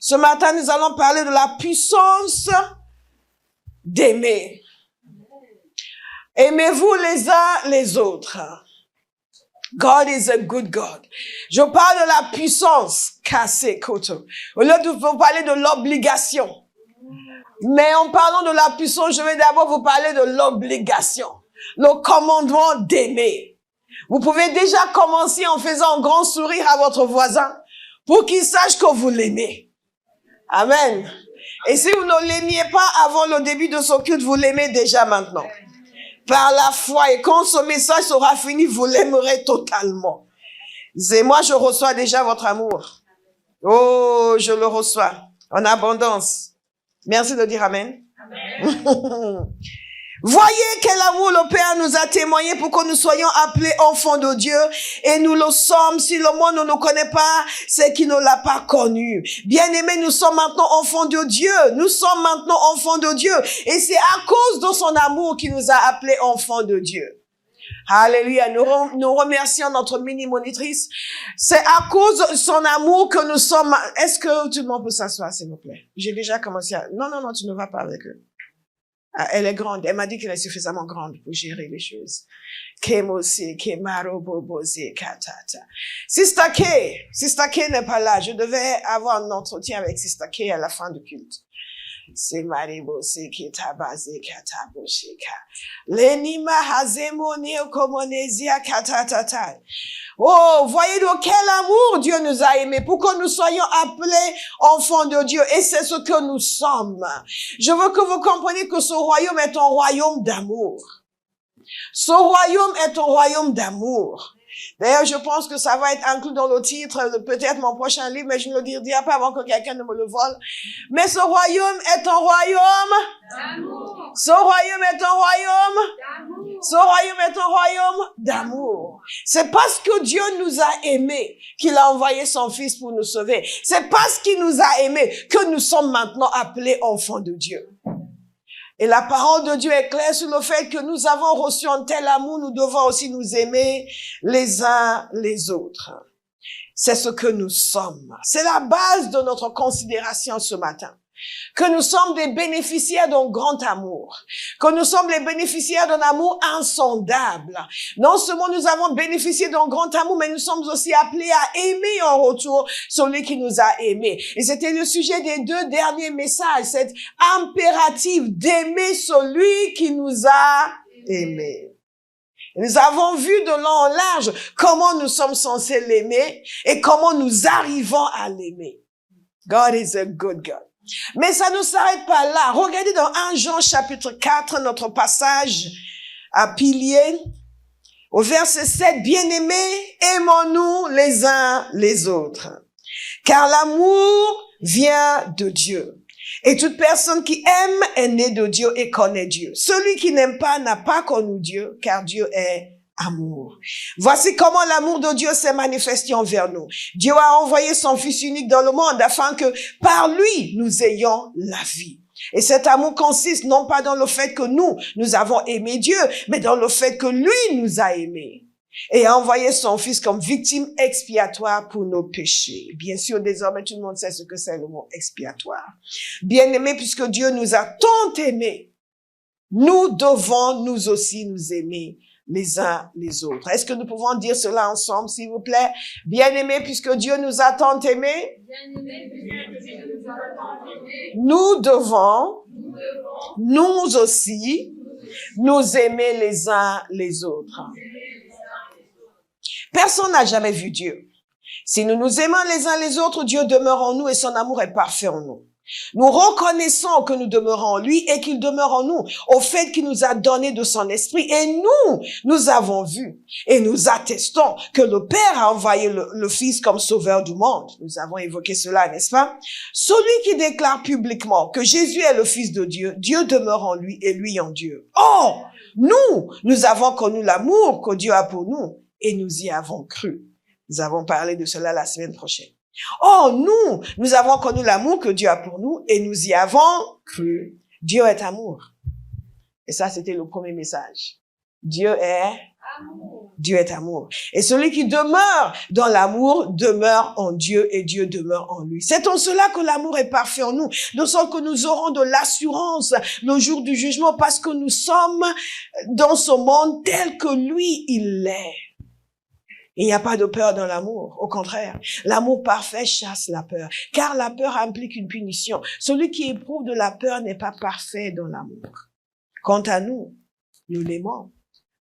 Ce matin, nous allons parler de la puissance d'aimer. Aimez-vous les uns les autres. God is a good God. Je parle de la puissance, cassé, koto. Au lieu de vous parler de l'obligation. Mais en parlant de la puissance, je vais d'abord vous parler de l'obligation. Le commandement d'aimer. Vous pouvez déjà commencer en faisant un grand sourire à votre voisin pour qu'il sache que vous l'aimez. Amen. Et si vous ne l'aimiez pas avant le début de ce culte, vous l'aimez déjà maintenant. Par la foi. Et quand ce message sera fini, vous l'aimerez totalement. Et moi, je reçois déjà votre amour. Oh, je le reçois en abondance. Merci de dire Amen. Amen. Voyez quel amour le Père nous a témoigné pour que nous soyons appelés enfants de Dieu. Et nous le sommes. Si le monde ne nous connaît pas, c'est qu'il ne l'a pas connu. Bien-aimés, nous sommes maintenant enfants de Dieu. Nous sommes maintenant enfants de Dieu. Et c'est à cause de son amour qu'il nous a appelés enfants de Dieu. Alléluia. Nous remercions notre mini-monitrice. C'est à cause de son amour que nous sommes... Est-ce que tout le monde peut s'asseoir, s'il vous plaît? J'ai déjà commencé à... Non, tu ne vas pas avec eux. Elle est grande. Elle m'a dit qu'elle est suffisamment grande pour gérer les choses. Sister K n'est pas là. Je devais avoir un entretien avec Sister K à la fin du culte. C'est Maribo, c'est Kitabazé, Kataboshika. Lenima Hazemoni, Komonesia, Katatata. Oh, voyez de quel amour Dieu nous a aimés pour que nous soyons appelés enfants de Dieu. Et c'est ce que nous sommes. Je veux que vous compreniez que ce royaume est un royaume d'amour. Ce royaume est un royaume d'amour. D'ailleurs, je pense que ça va être inclus dans le titre de peut-être mon prochain livre, mais je ne le dirai pas avant que quelqu'un ne me le vole. Mais ce royaume est un royaume d'amour. Ce royaume est un royaume d'amour. Ce royaume est un royaume d'amour. C'est parce que Dieu nous a aimés qu'il a envoyé son Fils pour nous sauver. C'est parce qu'il nous a aimés que nous sommes maintenant appelés enfants de Dieu. Et la parole de Dieu est claire sur le fait que nous avons reçu un tel amour, nous devons aussi nous aimer les uns les autres. C'est ce que nous sommes. C'est la base de notre considération ce matin. Que nous sommes des bénéficiaires d'un grand amour. Que nous sommes les bénéficiaires d'un amour insondable. Non seulement nous avons bénéficié d'un grand amour, mais nous sommes aussi appelés à aimer en retour celui qui nous a aimés. Et c'était le sujet des 2 derniers messages, cet impératif d'aimer celui qui nous a aimés. Nous avons vu de long en large comment nous sommes censés l'aimer et comment nous arrivons à l'aimer. God is a good God. Mais ça ne s'arrête pas là. Regardez dans 1 Jean chapitre 4, notre passage à pilier, au verset 7, bien-aimés, aimons-nous les uns les autres. Car l'amour vient de Dieu. Et toute personne qui aime est née de Dieu et connaît Dieu. Celui qui n'aime pas n'a pas connu Dieu, car Dieu est amour. Voici comment l'amour de Dieu s'est manifesté envers nous. Dieu a envoyé son Fils unique dans le monde afin que par lui, nous ayons la vie. Et cet amour consiste non pas dans le fait que nous avons aimé Dieu, mais dans le fait que lui nous a aimés. Et a envoyé son Fils comme victime expiatoire pour nos péchés. Bien sûr, désormais, tout le monde sait ce que c'est le mot expiatoire. Bien-aimés, puisque Dieu nous a tant aimés, nous devons nous aussi nous aimer les uns les autres. Est-ce que nous pouvons dire cela ensemble, s'il vous plaît? Bien-aimés, puisque Dieu nous a tant aimés, nous devons, nous aussi, nous aimer les uns les autres. Personne n'a jamais vu Dieu. Si nous nous aimons les uns les autres, Dieu demeure en nous et son amour est parfait en nous. Nous reconnaissons que nous demeurons en lui et qu'il demeure en nous au fait qu'il nous a donné de son esprit. Et nous avons vu et nous attestons que le Père a envoyé le Fils comme sauveur du monde. Nous avons évoqué cela, n'est-ce pas? Celui qui déclare publiquement que Jésus est le Fils de Dieu, Dieu demeure en lui et lui en Dieu. Or, nous avons connu l'amour que Dieu a pour nous et nous y avons cru. Nous avons parlé de cela la semaine prochaine. Oh, nous avons connu l'amour que Dieu a pour nous et nous y avons cru. Dieu est amour. Et ça, c'était le premier message. Dieu est Dieu est amour. Et celui qui demeure dans l'amour demeure en Dieu et Dieu demeure en lui. C'est en cela que l'amour est parfait en nous, de sorte que nous aurons de l'assurance le jour du jugement parce que nous sommes dans ce monde tel que lui, il est. Il n'y a pas de peur dans l'amour. Au contraire, l'amour parfait chasse la peur, car la peur implique une punition. Celui qui éprouve de la peur n'est pas parfait dans l'amour. Quant à nous, nous l'aimons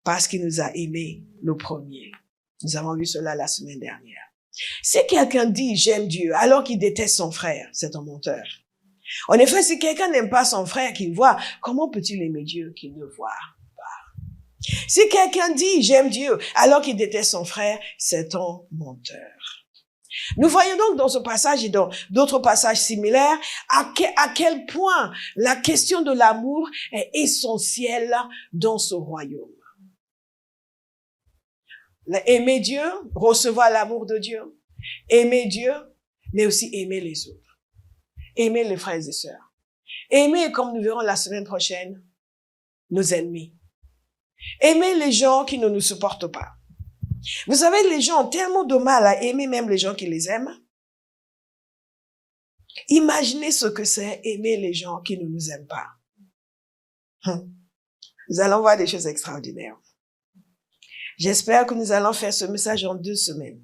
parce qu'il nous a aimés le premier. Nous avons vu cela la semaine dernière. Si quelqu'un dit « j'aime Dieu » alors qu'il déteste son frère, c'est un menteur. En effet, si quelqu'un n'aime pas son frère qu'il voit, comment peut-il aimer Dieu qu'il ne voit pas? Si quelqu'un dit « j'aime Dieu » alors qu'il déteste son frère, c'est un menteur. Nous voyons donc dans ce passage et dans d'autres passages similaires à quel point la question de l'amour est essentielle dans ce royaume. Aimer Dieu, recevoir l'amour de Dieu, aimer Dieu, mais aussi aimer les autres, aimer les frères et sœurs, aimer, comme nous verrons la semaine prochaine, nos ennemis, aimer les gens qui ne nous supportent pas. Vous savez, les gens ont tellement de mal à aimer même les gens qui les aiment. Imaginez ce que c'est aimer les gens qui ne nous aiment pas. Nous allons voir des choses extraordinaires. J'espère que nous allons faire ce message en 2 semaines.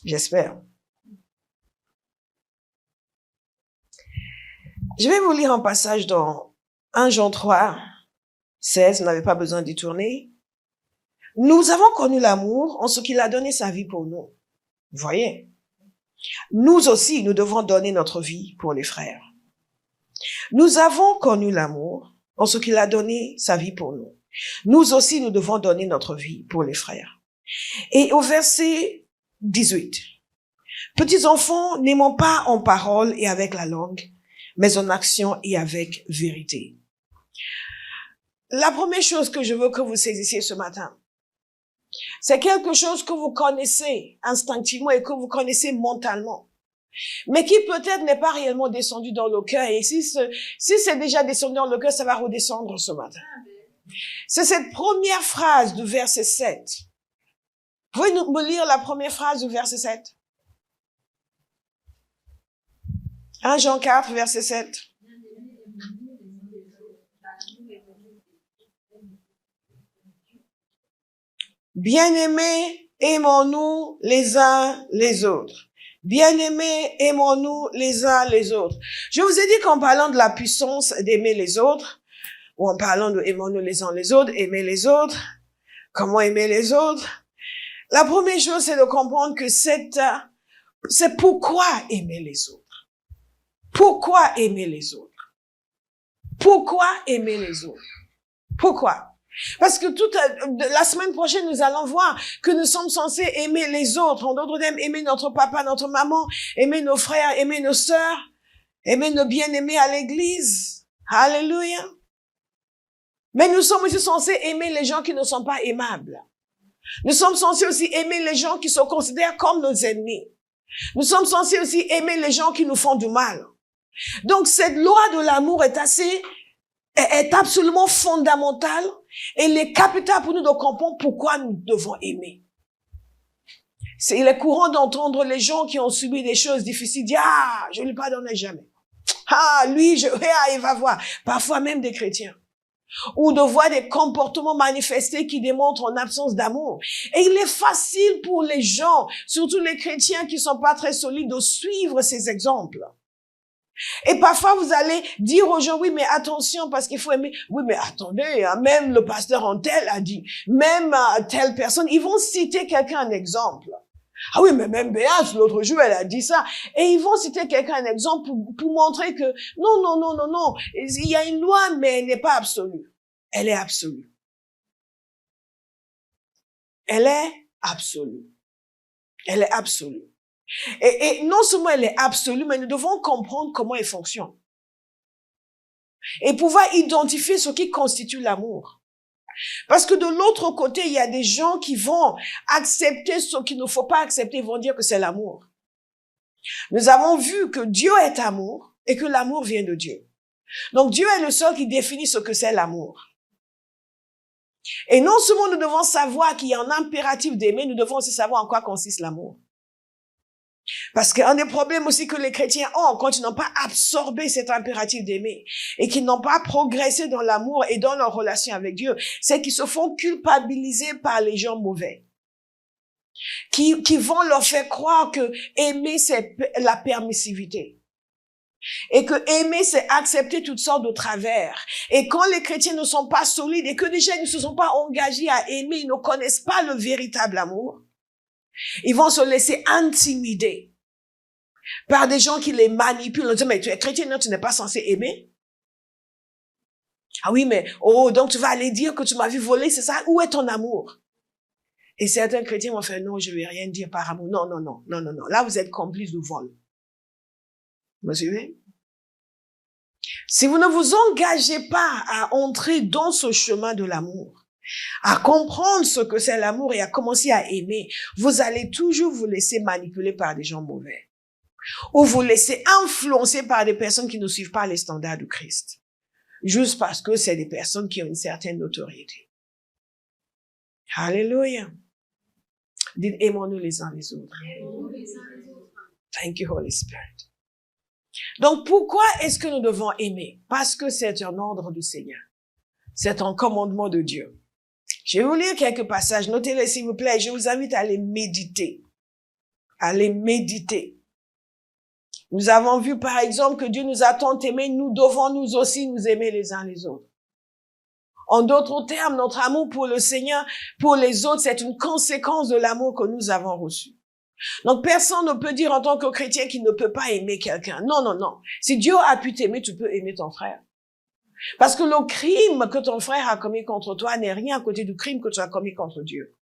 J'espère. Je vais vous lire un passage dans 1 Jean 3, 16. Vous n'avez pas besoin d'y tourner. Nous avons connu l'amour en ce qu'il a donné sa vie pour nous. Vous voyez? Nous aussi, nous devons donner notre vie pour les frères. Nous avons connu l'amour en ce qu'il a donné sa vie pour nous. Nous aussi, nous devons donner notre vie pour les frères. Et au verset 18, « Petits enfants, n'aimons pas en parole et avec la langue, mais en action et avec vérité. » La première chose que je veux que vous saisissiez ce matin, c'est quelque chose que vous connaissez instinctivement et que vous connaissez mentalement, mais qui peut-être n'est pas réellement descendu dans le cœur. Et si c'est déjà descendu dans le cœur, ça va redescendre ce matin. C'est cette première phrase du verset 7. Vous pouvez me lire la première phrase du verset 7? 1 Jean 4, verset 7. Bien-aimés, aimons-nous les uns les autres. Bien-aimés, aimons-nous les uns les autres. Je vous ai dit qu'en parlant de la puissance d'aimer les autres, ou en parlant de aimons-nous les uns les autres, aimer les autres, comment aimer les autres, la première chose, c'est de comprendre que c'est pourquoi aimer les autres. Pourquoi aimer les autres? Pourquoi aimer les autres? Pourquoi? Parce que la semaine prochaine, nous allons voir que nous sommes censés aimer les autres. En d'autres termes, aimer notre papa, notre maman, aimer nos frères, aimer nos sœurs, aimer nos bien-aimés à l'église. Alléluia. Mais nous sommes aussi censés aimer les gens qui ne sont pas aimables. Nous sommes censés aussi aimer les gens qui se considèrent comme nos ennemis. Nous sommes censés aussi aimer les gens qui nous font du mal. Donc cette loi de l'amour est absolument fondamentale et il est capital pour nous de comprendre pourquoi nous devons aimer. Il est courant d'entendre les gens qui ont subi des choses difficiles dire « Ah, je ne lui pardonnerai jamais. Ah, lui, il va voir. » Parfois même des chrétiens. Ou de voir des comportements manifestés qui démontrent une absence d'amour. Et il est facile pour les gens, surtout les chrétiens qui sont pas très solides, de suivre ces exemples. Et parfois, vous allez dire aux gens, oui, mais attention, parce qu'il faut aimer. Oui, mais attendez, hein, même le pasteur en tel a dit, même telle personne, ils vont citer quelqu'un un exemple. Ah oui, mais même Béatrice, l'autre jour, elle a dit ça. Et ils vont citer quelqu'un un exemple pour montrer que non. Il y a une loi, mais elle n'est pas absolue. Elle est absolue. Elle est absolue. Elle est absolue. Et non seulement elle est absolue, mais nous devons comprendre comment elle fonctionne. Et pouvoir identifier ce qui constitue l'amour. Parce que de l'autre côté, il y a des gens qui vont accepter ce qu'il ne faut pas accepter, ils vont dire que c'est l'amour. Nous avons vu que Dieu est amour et que l'amour vient de Dieu. Donc Dieu est le seul qui définit ce que c'est l'amour. Et non seulement nous devons savoir qu'il y a un impératif d'aimer, nous devons aussi savoir en quoi consiste l'amour. Parce qu'un des problèmes aussi que les chrétiens ont quand ils n'ont pas absorbé cet impératif d'aimer et qu'ils n'ont pas progressé dans l'amour et dans leur relation avec Dieu, c'est qu'ils se font culpabiliser par les gens mauvais. Qui vont leur faire croire que aimer c'est la permissivité. Et que aimer, c'est accepter toutes sortes de travers. Et quand les chrétiens ne sont pas solides et que déjà ils ne se sont pas engagés à aimer, ils ne connaissent pas le véritable amour, ils vont se laisser intimider par des gens qui les manipulent. On dit, mais tu es chrétien, non, tu n'es pas censé aimer. Ah oui, mais, oh, donc tu vas aller dire que tu m'as vu voler, c'est ça? Où est ton amour? Et certains chrétiens vont faire, non, je vais rien dire par amour. Non, non, non, non, non, non. Là, vous êtes complices de vol. Vous suivez? Si vous ne vous engagez pas à entrer dans ce chemin de l'amour, à comprendre ce que c'est l'amour et à commencer à aimer, vous allez toujours vous laisser manipuler par des gens mauvais. Ou vous laisser influencer par des personnes qui ne suivent pas les standards du Christ. Juste parce que c'est des personnes qui ont une certaine notoriété. Alléluia. Dites, aimons-nous les uns les autres. Thank you, Holy Spirit. Donc, pourquoi est-ce que nous devons aimer? Parce que c'est un ordre du Seigneur. C'est un commandement de Dieu. Je vais vous lire quelques passages. Notez-les, s'il vous plaît. Je vous invite à les méditer. À les méditer. Nous avons vu, par exemple, que Dieu nous a tant aimés. Nous devons nous aussi nous aimer les uns les autres. En d'autres termes, notre amour pour le Seigneur, pour les autres, c'est une conséquence de l'amour que nous avons reçu. Donc, personne ne peut dire en tant que chrétien qu'il ne peut pas aimer quelqu'un. Non, non, non. Si Dieu a pu t'aimer, tu peux aimer ton frère. Parce que le crime que ton frère a commis contre toi n'est rien à côté du crime que tu as commis contre Dieu.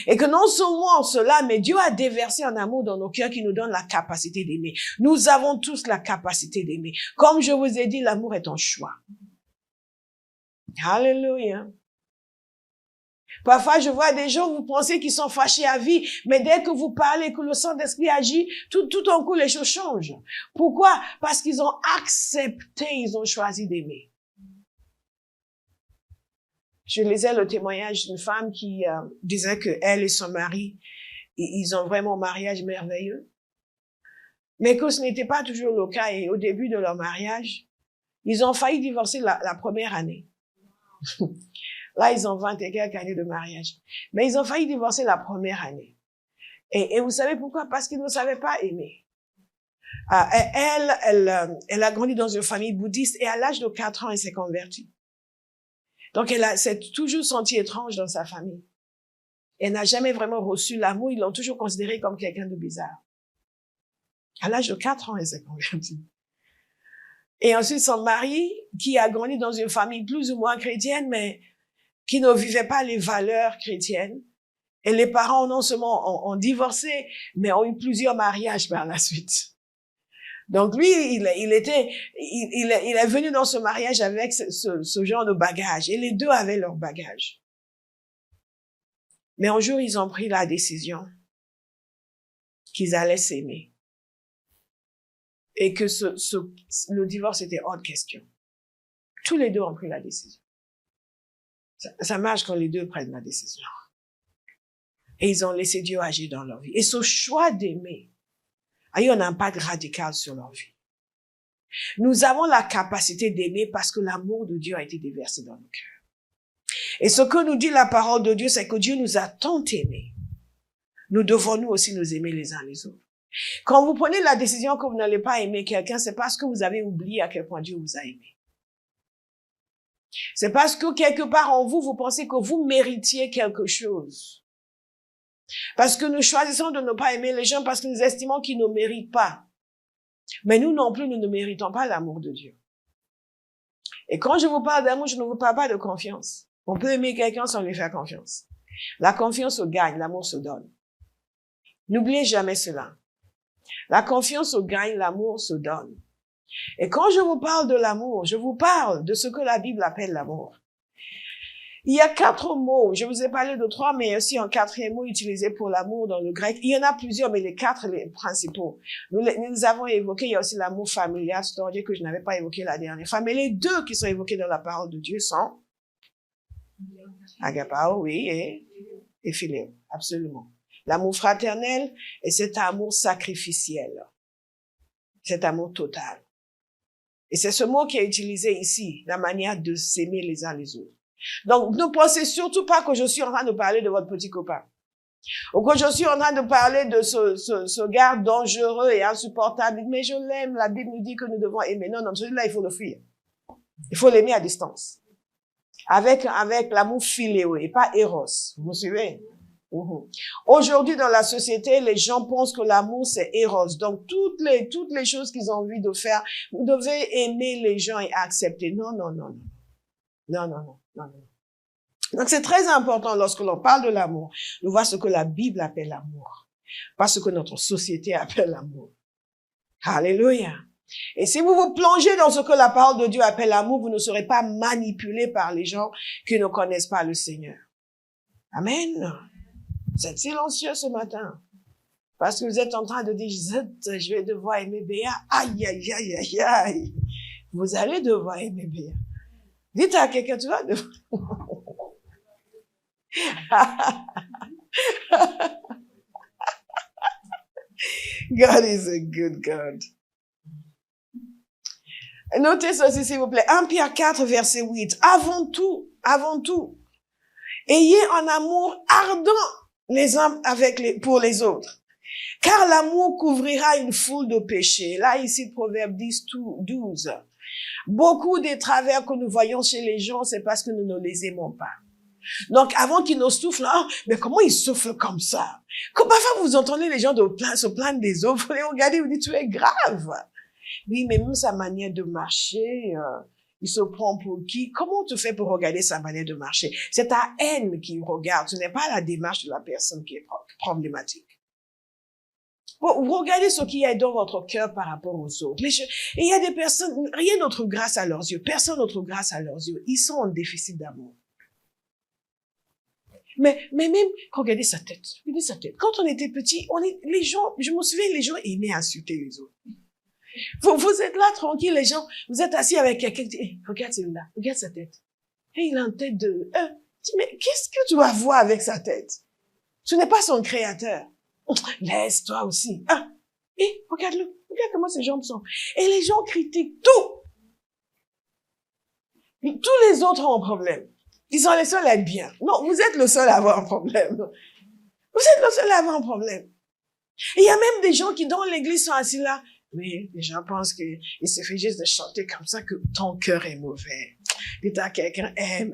Et que non seulement cela, mais Dieu a déversé un amour dans nos cœurs qui nous donne la capacité d'aimer. Nous avons tous la capacité d'aimer. Comme je vous ai dit, l'amour est un choix. Alléluia. Parfois, je vois des gens, vous pensez qu'ils sont fâchés à vie, mais dès que vous parlez, que le Saint-Esprit agit, tout en coup, les choses changent. Pourquoi? Parce qu'ils ont accepté, ils ont choisi d'aimer. Je lisais le témoignage d'une femme qui disait que elle et son mari, ils ont vraiment un mariage merveilleux, mais que ce n'était pas toujours le cas. Et au début de leur mariage, ils ont failli divorcer la première année. Là, ils ont 20 et quelques années de mariage. Mais ils ont failli divorcer la première année. Et vous savez pourquoi? Parce qu'ils ne savaient pas aimer. Elle a grandi dans une famille bouddhiste et à l'âge de 4 ans, elle s'est convertie. Donc, elle s'est toujours sentie étrange dans sa famille. Elle n'a jamais vraiment reçu l'amour. Ils l'ont toujours considérée comme quelqu'un de bizarre. À l'âge de 4 ans, elle s'est convertie. Et ensuite, son mari, qui a grandi dans une famille plus ou moins chrétienne, mais qui ne vivait pas les valeurs chrétiennes. Et les parents, non seulement ont divorcé, mais ont eu plusieurs mariages par la suite. Donc lui, il est venu dans ce mariage avec ce genre de bagage. Et les deux avaient leur bagage. Mais un jour, ils ont pris la décision qu'ils allaient s'aimer. Et que le divorce était hors de question. Tous les deux ont pris la décision. Ça marche quand les deux prennent la décision. Et ils ont laissé Dieu agir dans leur vie. Et ce choix d'aimer a eu un impact radical sur leur vie. Nous avons la capacité d'aimer parce que l'amour de Dieu a été déversé dans nos cœurs. Et ce que nous dit la parole de Dieu, c'est que Dieu nous a tant aimés. Nous devons nous aussi nous aimer les uns les autres. Quand vous prenez la décision que vous n'allez pas aimer quelqu'un, c'est parce que vous avez oublié à quel point Dieu vous a aimé. C'est parce que quelque part en vous, vous pensez que vous méritiez quelque chose. Parce que nous choisissons de ne pas aimer les gens parce que nous estimons qu'ils ne méritent pas. Mais nous non plus, nous ne méritons pas l'amour de Dieu. Et quand je vous parle d'amour, je ne vous parle pas de confiance. On peut aimer quelqu'un sans lui faire confiance. La confiance se gagne, l'amour se donne. N'oubliez jamais cela. La confiance se gagne, l'amour se donne. Et quand je vous parle de l'amour, je vous parle de ce que la Bible appelle l'amour. Il y a 4 mots. Je vous ai parlé de 3, mais aussi un 4e mot utilisé pour l'amour dans le grec. Il y en a plusieurs, mais les 4 les principaux. Nous avons évoqué, il y a aussi l'amour familial, c'est-à-dire que je n'avais pas évoqué la dernière fois. Mais les 2 qui sont évoqués dans la parole de Dieu sont Agapao, oui, et philéo, absolument. L'amour fraternel est cet amour sacrificiel, cet amour total. Et c'est ce mot qui est utilisé ici, la manière de s'aimer les uns les autres. Donc, ne pensez surtout pas que je suis en train de parler de votre petit copain. Ou que je suis en train de parler de ce gars dangereux et insupportable. Mais je l'aime, la Bible nous dit que nous devons aimer. Non, non, celui-là, il faut le fuir. Il faut l'aimer à distance. Avec l'amour philéo et pas éros. Vous me suivez? Aujourd'hui, dans la société, les gens pensent que l'amour, c'est éros. Donc, toutes les choses qu'ils ont envie de faire, vous devez aimer les gens et accepter. Non, non, non, non. Non, non, non, non, non. Donc, c'est très important lorsque l'on parle de l'amour, de voir ce que la Bible appelle l'amour. Pas ce que notre société appelle l'amour. Alléluia. Et si vous vous plongez dans ce que la parole de Dieu appelle l'amour, vous ne serez pas manipulé par les gens qui ne connaissent pas le Seigneur. Amen. Vous êtes silencieux ce matin. Parce que vous êtes en train de dire, je vais devoir aimer Béa. Aïe, aïe, aïe, aïe, aïe. Vous allez devoir aimer Béa. Dites à quelqu'un, tu vas devoir. God is a good God. Notez ceci, s'il vous plaît. 1 Pierre 4, verset 8. Avant tout, ayez un amour ardent les uns pour les autres. Car l'amour couvrira une foule de péchés. Là, ici, Proverbe 10, 12. Beaucoup des travers que nous voyons chez les gens, c'est parce que nous ne les aimons pas. Donc, avant qu'ils nous soufflent, oh, mais comment ils soufflent comme ça? Comme parfois vous entendez les gens se plaindre des autres, vous les regardez, vous dites, tu es grave. Oui, mais même sa manière de marcher, il se prend pour qui? Comment tu fais pour regarder sa manière de marcher? C'est ta haine qui regarde, ce n'est pas la démarche de la personne qui est problématique. Bon, vous regardez ce qu'il y a dans votre cœur par rapport aux autres. Et il y a des personnes, rien d'autre grâce à leurs yeux, personne d'autre grâce à leurs yeux. Ils sont en déficit d'amour. Mais même, regardez sa tête. Regardez sa tête. Quand on était petit, les gens, je me souviens, les gens aimaient insulter les autres. Vous êtes là, tranquille, les gens, vous êtes assis avec quelqu'un qui dit, hey, regarde celui-là, regarde sa tête. Et il a une tête de, mais qu'est-ce que tu vas voir avec sa tête? Ce n'est pas son créateur. Laisse-toi aussi. Et regarde-le, regarde comment ses jambes sont. Et les gens critiquent tout. Tous les autres ont un problème. Ils sont les seuls à être bien. Non, vous êtes le seul à avoir un problème. Vous êtes le seul à avoir un problème. Et il y a même des gens qui dans l'église sont assis là. Oui, les gens pensent qu'il suffit juste de chanter comme ça que ton cœur est mauvais. Dites à quelqu'un, aime.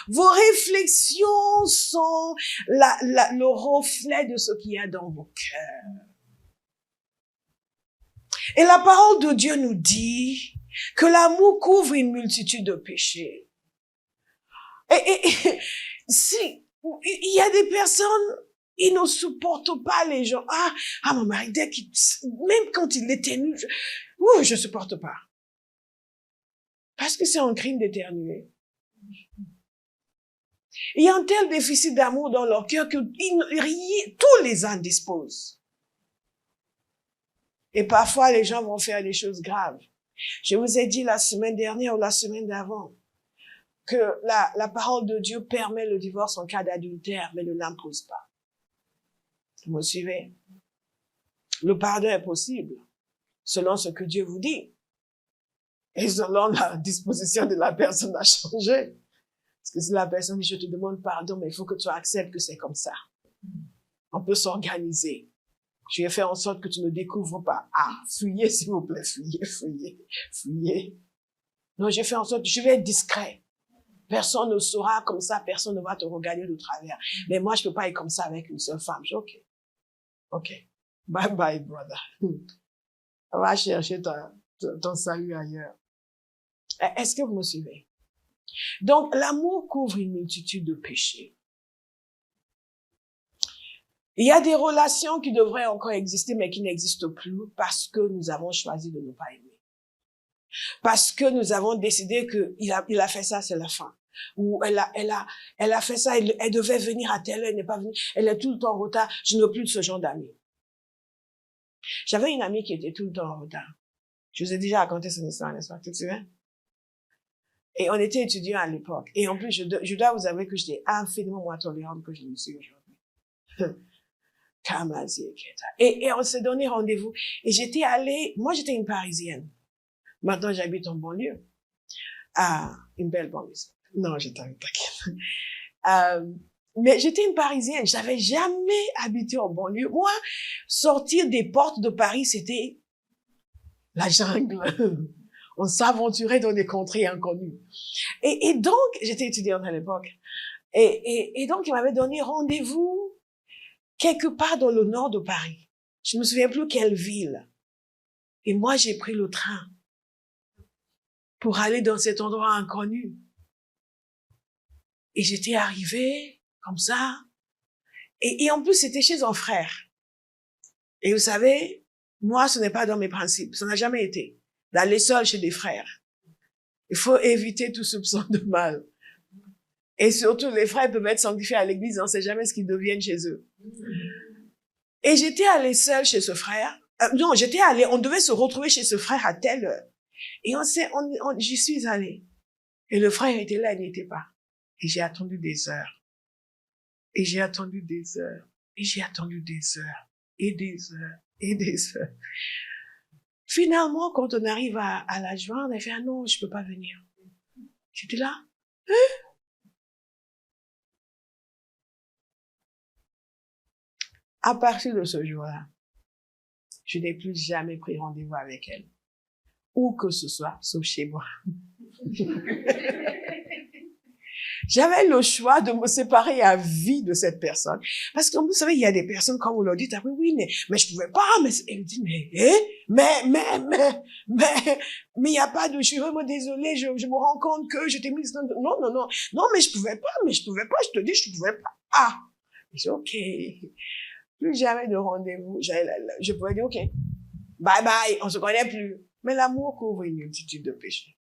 Vos réflexions sont le reflet de ce qu'il y a dans vos cœurs. Et la parole de Dieu nous dit que l'amour couvre une multitude de péchés. Et si il y a des personnes, ils ne supportent pas les gens. Mon mari, même quand il éternue, je supporte pas. Parce que c'est un crime d'éternuer. Il y a un tel déficit d'amour dans leur cœur que tous les indisposent. Et parfois, les gens vont faire des choses graves. Je vous ai dit la semaine dernière ou la semaine d'avant que la parole de Dieu permet le divorce en cas d'adultère, mais ne l'impose pas. Vous me suivez? Le pardon est possible, selon ce que Dieu vous dit. Et selon la disposition de la personne à changer. Parce que si la personne dit, je te demande pardon, mais il faut que tu acceptes que c'est comme ça. On peut s'organiser. Je vais faire en sorte que tu ne découvres pas. Fuyez, s'il vous plaît, fuyez. Non, je vais faire en sorte, je vais être discret. Personne ne saura comme ça, personne ne va te regarder de travers. Mais moi, je peux pas être comme ça avec une seule femme. Je dis, ok. Bye bye, brother. On va chercher ton salut ailleurs. Est-ce que vous me suivez? Donc, l'amour couvre une multitude de péchés. Il y a des relations qui devraient encore exister, mais qui n'existent plus parce que nous avons choisi de ne pas aimer. Parce que nous avons décidé que il a fait ça, c'est la fin. Ou elle a fait ça, elle devait venir à telle heure, elle n'est pas venue, elle est tout le temps en retard. Je n'ai plus de ce genre d'amis. J'avais une amie qui était tout le temps en retard. Je vous ai déjà raconté cette histoire, n'est-ce pas? Tu te souviens? Et on était étudiants à l'époque. Et en plus, je dois vous avouer que j'étais infiniment moins tolérante que je ne suis aujourd'hui. Et on s'est donné rendez-vous. Et moi j'étais une Parisienne. Maintenant j'habite en banlieue. Ah, une belle banlieue. Non, je t'inquiète. Mais j'étais une Parisienne. J'avais jamais habité en banlieue. Moi, sortir des portes de Paris, c'était la jungle. On s'aventurait dans des contrées inconnues. Et donc, j'étais étudiante à l'époque. Et donc, il m'avait donné rendez-vous quelque part dans le nord de Paris. Je ne me souviens plus quelle ville. Et moi, j'ai pris le train pour aller dans cet endroit inconnu. Et j'étais arrivée comme ça. Et en plus, c'était chez un frère. Et vous savez, moi, ce n'est pas dans mes principes. Ça n'a jamais été d'aller seul chez des frères. Il faut éviter tout soupçon de mal. Et surtout, les frères peuvent être sanctifiés à l'église, on ne sait jamais ce qu'ils deviennent chez eux. Et j'étais allée seule chez ce frère. Non, on devait se retrouver chez ce frère à telle heure. Et j'y suis allée. Et le frère était là, il n'y était pas. Et j'ai attendu des heures. Et j'ai attendu des heures. Et j'ai attendu des heures. Et des heures. Et des heures. Finalement, quand on arrive à la joindre, elle fait, ah non, je peux pas venir. J'étais là. À partir de ce jour-là, je n'ai plus jamais pris rendez-vous avec elle. Où que ce soit, sauf chez moi. J'avais le choix de me séparer à vie de cette personne. Parce que vous savez, il y a des personnes, quand vous leur dites, ah oui, mais je pouvais pas, mais, elle me dit, mais il y a pas de, je suis vraiment désolée, je me rends compte que je t'ai mis, non, mais je pouvais pas, je te dis, je pouvais pas. Ah! Je dis, ok. Plus jamais de rendez-vous. Je pouvais dire, ok. Bye bye, on se connaît plus. Mais l'amour couvre une multitude de péchés.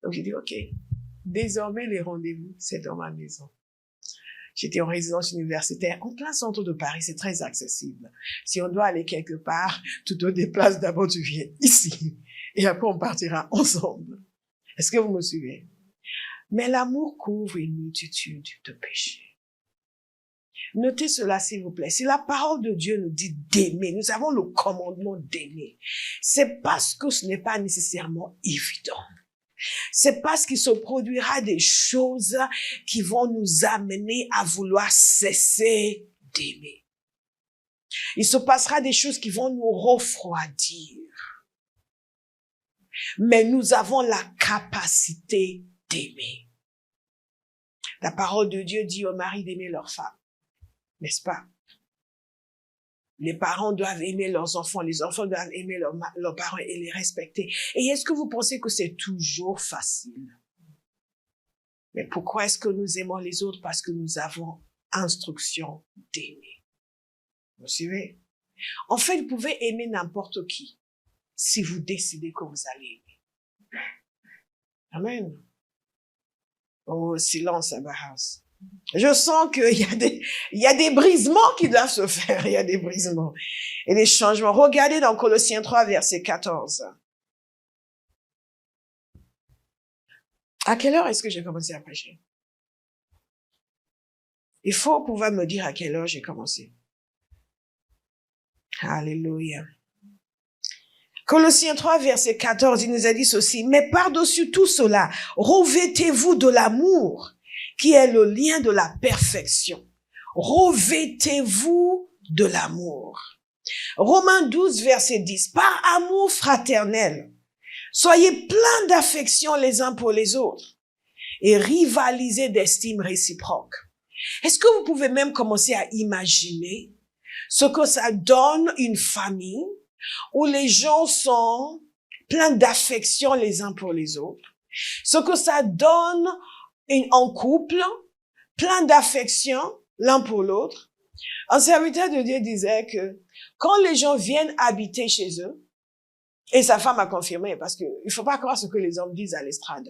Donc j'ai dit, ok. Désormais, les rendez-vous, c'est dans ma maison. J'étais en résidence universitaire, en plein centre de Paris, c'est très accessible. Si on doit aller quelque part, tu te déplaces d'abord, tu viens ici. Et après, on partira ensemble. Est-ce que vous me suivez? Mais l'amour couvre une multitude de péchés. Notez cela, s'il vous plaît. Si la parole de Dieu nous dit d'aimer, nous avons le commandement d'aimer. C'est parce que ce n'est pas nécessairement évident. C'est parce qu'il se produira des choses qui vont nous amener à vouloir cesser d'aimer. Il se passera des choses qui vont nous refroidir. Mais nous avons la capacité d'aimer. La parole de Dieu dit aux maris d'aimer leur femme. N'est-ce pas? Les parents doivent aimer leurs enfants, les enfants doivent aimer leurs parents et les respecter. Et est-ce que vous pensez que c'est toujours facile? Mais pourquoi est-ce que nous aimons les autres? Parce que nous avons instruction d'aimer. Vous suivez? En fait, vous pouvez aimer n'importe qui si vous décidez que vous allez aimer. Amen. Oh, silence à ma house. Je sens qu'il y a des brisements qui doivent se faire. Il y a des brisements et des changements. Regardez dans Colossiens 3, verset 14. À quelle heure est-ce que j'ai commencé à prêcher? Il faut pouvoir me dire à quelle heure j'ai commencé. Alléluia. Colossiens 3, verset 14, il nous a dit ceci. Mais par-dessus tout cela, revêtez-vous de l'amour, qui est le lien de la perfection. Revêtez-vous de l'amour. Romains 12, verset 10. Par amour fraternel, soyez pleins d'affection les uns pour les autres et rivalisez d'estime réciproque. Est-ce que vous pouvez même commencer à imaginer ce que ça donne une famille où les gens sont pleins d'affection les uns pour les autres? Ce que ça donne en couple, plein d'affection l'un pour l'autre. Un serviteur de Dieu disait que quand les gens viennent habiter chez eux, et sa femme a confirmé, parce que il faut pas croire ce que les hommes disent à l'estrade.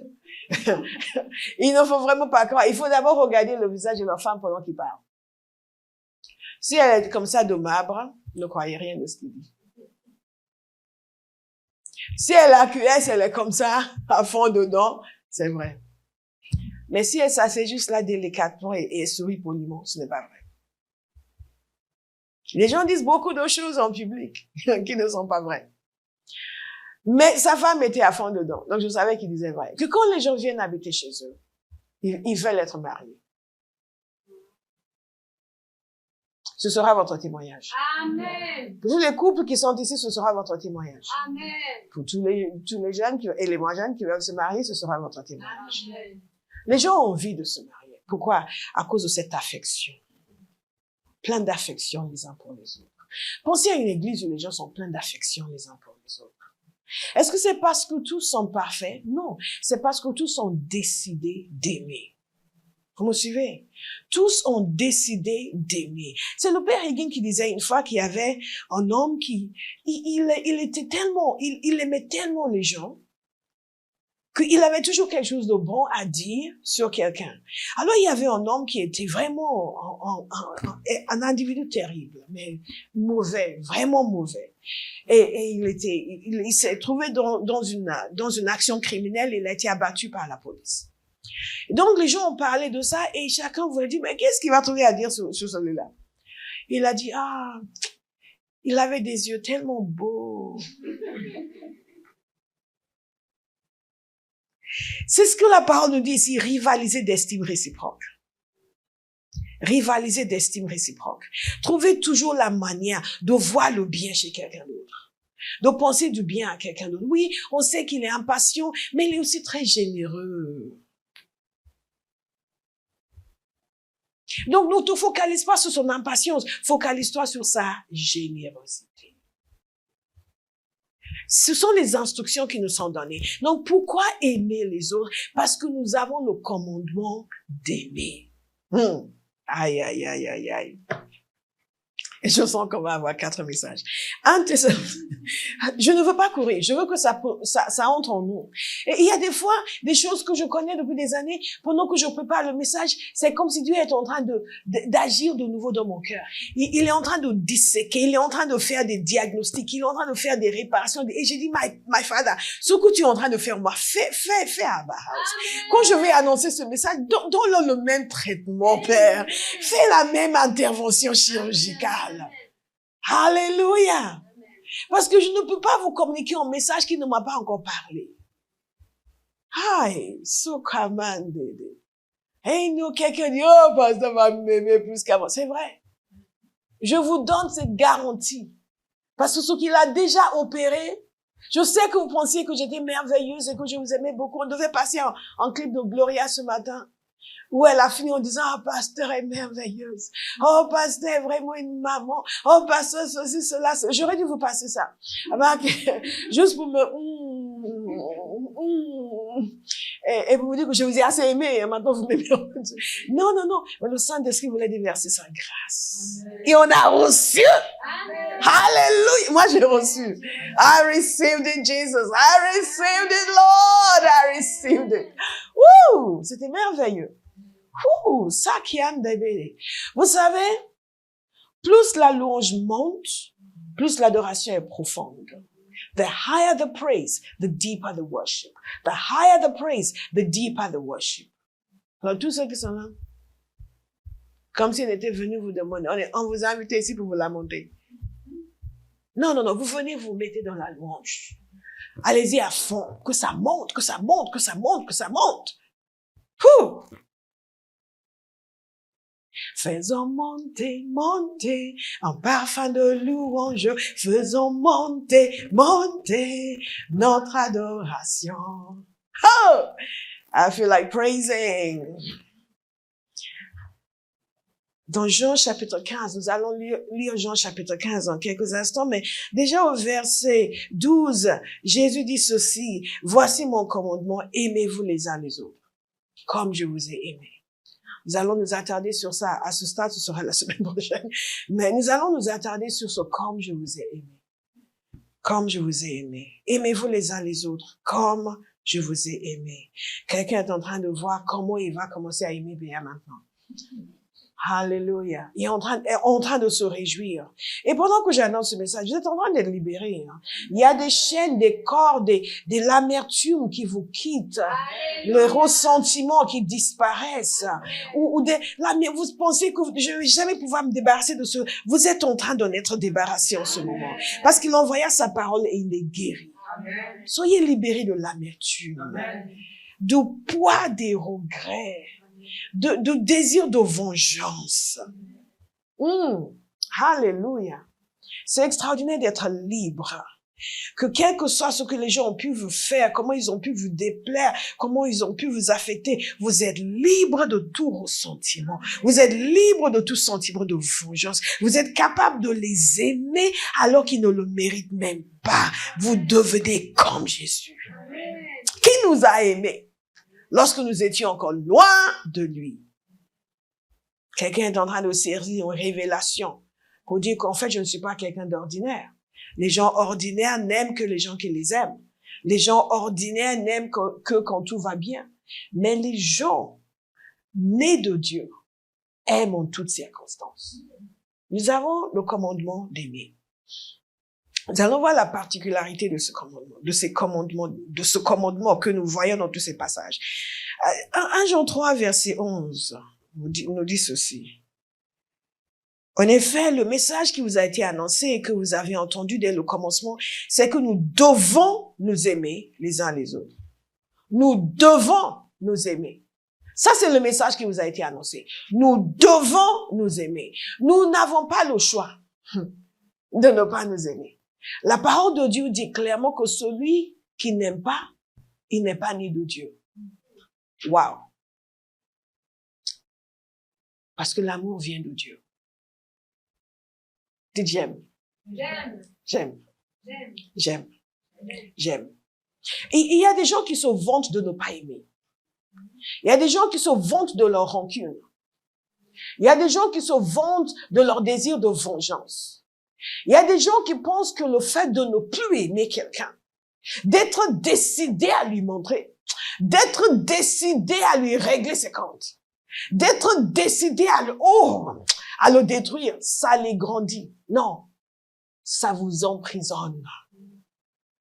Il ne faut vraiment pas croire. Il faut d'abord regarder le visage de leur femme pendant qu'ils parlent. Si elle est comme ça de marbre, ne croyez rien de ce qu'il dit. Si elle acquiesce, elle est comme ça, à fond dedans, c'est vrai. Mais si elle s'assied juste là délicatement et sourit poliment, ce n'est pas vrai. Les gens disent beaucoup de choses en public qui ne sont pas vraies. Mais sa femme était à fond dedans. Donc je savais qu'il disait vrai. Que quand les gens viennent habiter chez eux, ils veulent être mariés. Ce sera votre témoignage. Amen. Pour tous les couples qui sont ici, ce sera votre témoignage. Amen. Pour tous les jeunes et les moins jeunes qui veulent se marier, ce sera votre témoignage. Amen. Les gens ont envie de se marier. Pourquoi? À cause de cette affection. Plein d'affection les uns pour les autres. Pensez à une église où les gens sont pleins d'affection les uns pour les autres. Est-ce que c'est parce que tous sont parfaits? Non. C'est parce que tous ont décidé d'aimer. Vous me suivez? Tous ont décidé d'aimer. C'est le père Hagin qui disait une fois qu'il y avait un homme qui, il était tellement, il aimait tellement les gens, qu'il avait toujours quelque chose de bon à dire sur quelqu'un. Alors il y avait un homme qui était vraiment un individu terrible, mais mauvais, vraiment mauvais. Et il s'est trouvé dans une action criminelle, il a été abattu par la police. Et donc les gens ont parlé de ça et chacun voulait dire, mais qu'est-ce qu'il va trouver à dire sur celui-là? Il a dit, il avait des yeux tellement beaux. C'est ce que la parole nous dit ici, rivaliser d'estime réciproque. Rivaliser d'estime réciproque. Trouvez toujours la manière de voir le bien chez quelqu'un d'autre. De penser du bien à quelqu'un d'autre. Oui, on sait qu'il est impatient, mais il est aussi très généreux. Donc, ne te focalise pas sur son impatience, focalise-toi sur sa générosité. Ce sont les instructions qui nous sont données. Donc, pourquoi aimer les autres? Parce que nous avons le commandement d'aimer. Aïe, aïe, aïe, aïe, aïe. Et je sens qu'on va avoir 4 messages. Je ne veux pas courir. Je veux que ça entre en nous. Et il y a des fois, des choses que je connais depuis des années, pendant que je prépare le message, c'est comme si Dieu est en train d'agir de nouveau dans mon cœur. Il est en train de disséquer, il est en train de faire des diagnostics, il est en train de faire des réparations. Et j'ai dit, my father, ce que tu es en train de faire, moi, fais à Abba House. Quand je vais annoncer ce message, donne-le le même traitement, Père. Fais la même intervention chirurgicale. Alléluia. Parce que je ne peux pas vous communiquer un message qui ne m'a pas encore parlé. Aïe, so commanded. Hey, nous, quelqu'un dit, oh, pasteur va m'aimer plus qu'avant. C'est vrai. Je vous donne cette garantie. Parce que ce qu'il a déjà opéré, je sais que vous pensiez que j'étais merveilleuse et que je vous aimais beaucoup. On devait passer en clip de Gloria ce matin. Où elle a fini en disant, oh, pasteur est merveilleuse. Oh, pasteur est vraiment une maman. Oh, pasteur, ceci, cela. J'aurais dû vous passer ça. Juste pour me, et pour vous dire que je vous ai assez aimé, et maintenant vous m'aimez. Non, non, non. Mais le Saint-Esprit voulait déverser sa grâce. Et on a reçu. Amen. Hallelujah. Moi, j'ai reçu. I received it, Jesus. I received it, Lord. I received it. Wouh! C'était merveilleux. Ouh, ça qui a bébé. Vous savez, plus la louange monte, plus l'adoration est profonde. The higher the praise, the deeper the worship. The higher the praise, the deeper the worship. Alors, tous ceux qui sont là, comme s'ils étaient venus vous demander, on vous a invité ici pour vous lamenter. Non, non, non, vous venez vous mettez dans la louange. Allez-y à fond, que ça monte, que ça monte, que ça monte, que ça monte. Ouh! Faisons monter, monter, en parfum de louange, faisons monter, monter, notre adoration. Oh! I feel like praising. Dans Jean chapitre 15, nous allons lire Jean chapitre 15 en quelques instants, mais déjà au verset 12, Jésus dit ceci, voici mon commandement, aimez-vous les uns les autres, comme je vous ai aimé. Nous allons nous attarder sur ça. À ce stade, ce sera la semaine prochaine. Mais nous allons nous attarder sur ce comme je vous ai aimé. Comme je vous ai aimé. Aimez-vous les uns les autres comme je vous ai aimé. Quelqu'un est en train de voir comment il va commencer à aimer bien maintenant. Alléluia. Il est en train de se réjouir. Et pendant que j'annonce ce message, vous êtes en train d'être libérés. Hein. Il y a des chaînes, des cordes, de l'amertume qui vous quittent. Les ressentiments qui disparaissent. Ou vous pensez que je ne vais jamais pouvoir me débarrasser de ce... Vous êtes en train d'en être débarrassé en ce moment. Parce qu'il envoya sa parole et il est guéri. Amen. Soyez libérés de l'amertume, du poids des regrets, de désir de vengeance. Alléluia. C'est extraordinaire d'être libre. Que quel que soit ce que les gens ont pu vous faire, comment ils ont pu vous déplaire, comment ils ont pu vous affecter, vous êtes libre de tout ressentiment. Vous êtes libre de tout sentiment de vengeance. Vous êtes capable de les aimer alors qu'ils ne le méritent même pas. Vous devenez comme Jésus. Qui nous a aimés lorsque nous étions encore loin de lui? Quelqu'un est en train de servir une révélation pour dire qu'en fait, je ne suis pas quelqu'un d'ordinaire. Les gens ordinaires n'aiment que les gens qui les aiment. Les gens ordinaires n'aiment que quand tout va bien. Mais les gens nés de Dieu aiment en toutes circonstances. Nous avons le commandement d'aimer. Nous allons voir la particularité de ce commandement que nous voyons dans tous ces passages. 1 Jean 3, verset 11, nous dit ceci. En effet, le message qui vous a été annoncé et que vous avez entendu dès le commencement, c'est que nous devons nous aimer les uns les autres. Nous devons nous aimer. Ça, c'est le message qui vous a été annoncé. Nous devons nous aimer. Nous n'avons pas le choix de ne pas nous aimer. La parole de Dieu dit clairement que celui qui n'aime pas, il n'est pas né de Dieu. Wow. Parce que l'amour vient de Dieu. Dites j'aime. J'aime. Et il y a des gens qui se vantent de ne pas aimer. Il y a des gens qui se vantent de leur rancune. Il y a des gens qui se vantent de leur désir de vengeance. Il y a des gens qui pensent que le fait de ne plus aimer quelqu'un, d'être décidé à lui montrer, d'être décidé à lui régler ses comptes, d'être décidé à le détruire, ça les grandit. Non, ça vous emprisonne.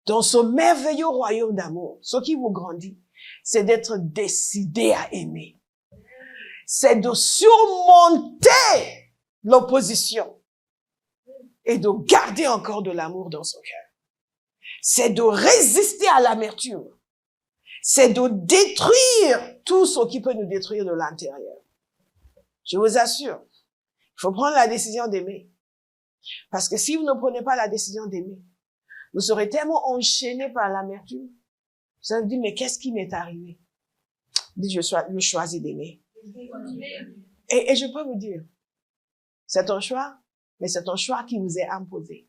Dans ce merveilleux royaume d'amour, ce qui vous grandit, c'est d'être décidé à aimer. C'est de surmonter l'opposition et de garder encore de l'amour dans son cœur. C'est de résister à l'amertume. C'est de détruire tout ce qui peut nous détruire de l'intérieur. Je vous assure, il faut prendre la décision d'aimer. Parce que si vous ne prenez pas la décision d'aimer, vous serez tellement enchaîné par l'amertume. Vous allez vous dire, mais qu'est-ce qui m'est arrivé? Dites, je choisis d'aimer. Et je peux vous dire, c'est un choix, mais c'est un choix qui vous est imposé.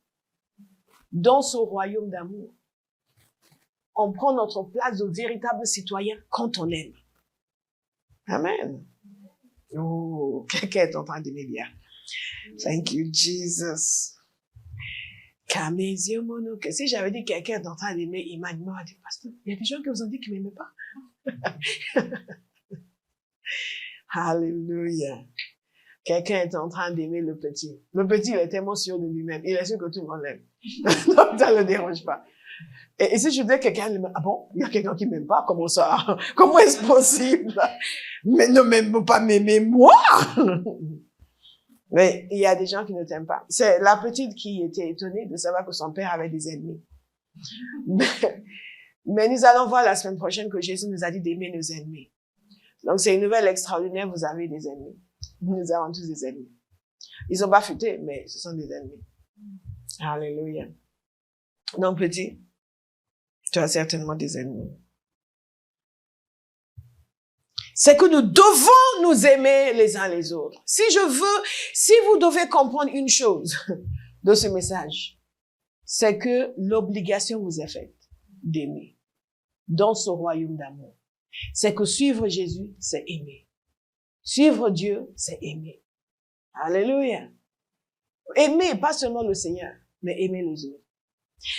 Dans ce royaume d'amour, on prend notre place de véritable citoyen quand on aime. Amen. Oh, quelqu'un est en train d'aimer bien. Thank you, Jesus. Si j'avais dit quelqu'un est en train d'aimer, il m'a dit, pasteur, il y a des gens qui vous ont dit qu'ils ne m'aimaient pas. Alléluia. Quelqu'un est en train d'aimer le petit. Le petit, il est tellement sûr de lui-même. Il est sûr que tout le monde l'aime. Donc, ça ne le dérange pas. Et si je dis quelqu'un, ah bon, il y a quelqu'un qui m'aime pas, comment ça? Comment est-ce possible? Mais ne m'aime pas m'aimer moi! Mais il y a des gens qui ne t'aiment pas. C'est la petite qui était étonnée de savoir que son père avait des ennemis. Mais nous allons voir la semaine prochaine que Jésus nous a dit d'aimer nos ennemis. Donc c'est une nouvelle extraordinaire, vous avez des ennemis. Nous avons tous des ennemis. Ils sont pas futés, mais ce sont des ennemis. Alléluia. Donc petit, tu as certainement des ennemis. C'est que nous devons nous aimer les uns les autres. Si vous devez comprendre une chose de ce message, c'est que l'obligation vous est faite d'aimer dans ce royaume d'amour. C'est que suivre Jésus, c'est aimer. Suivre Dieu, c'est aimer. Alléluia. Aimer, pas seulement le Seigneur, mais aimer les autres.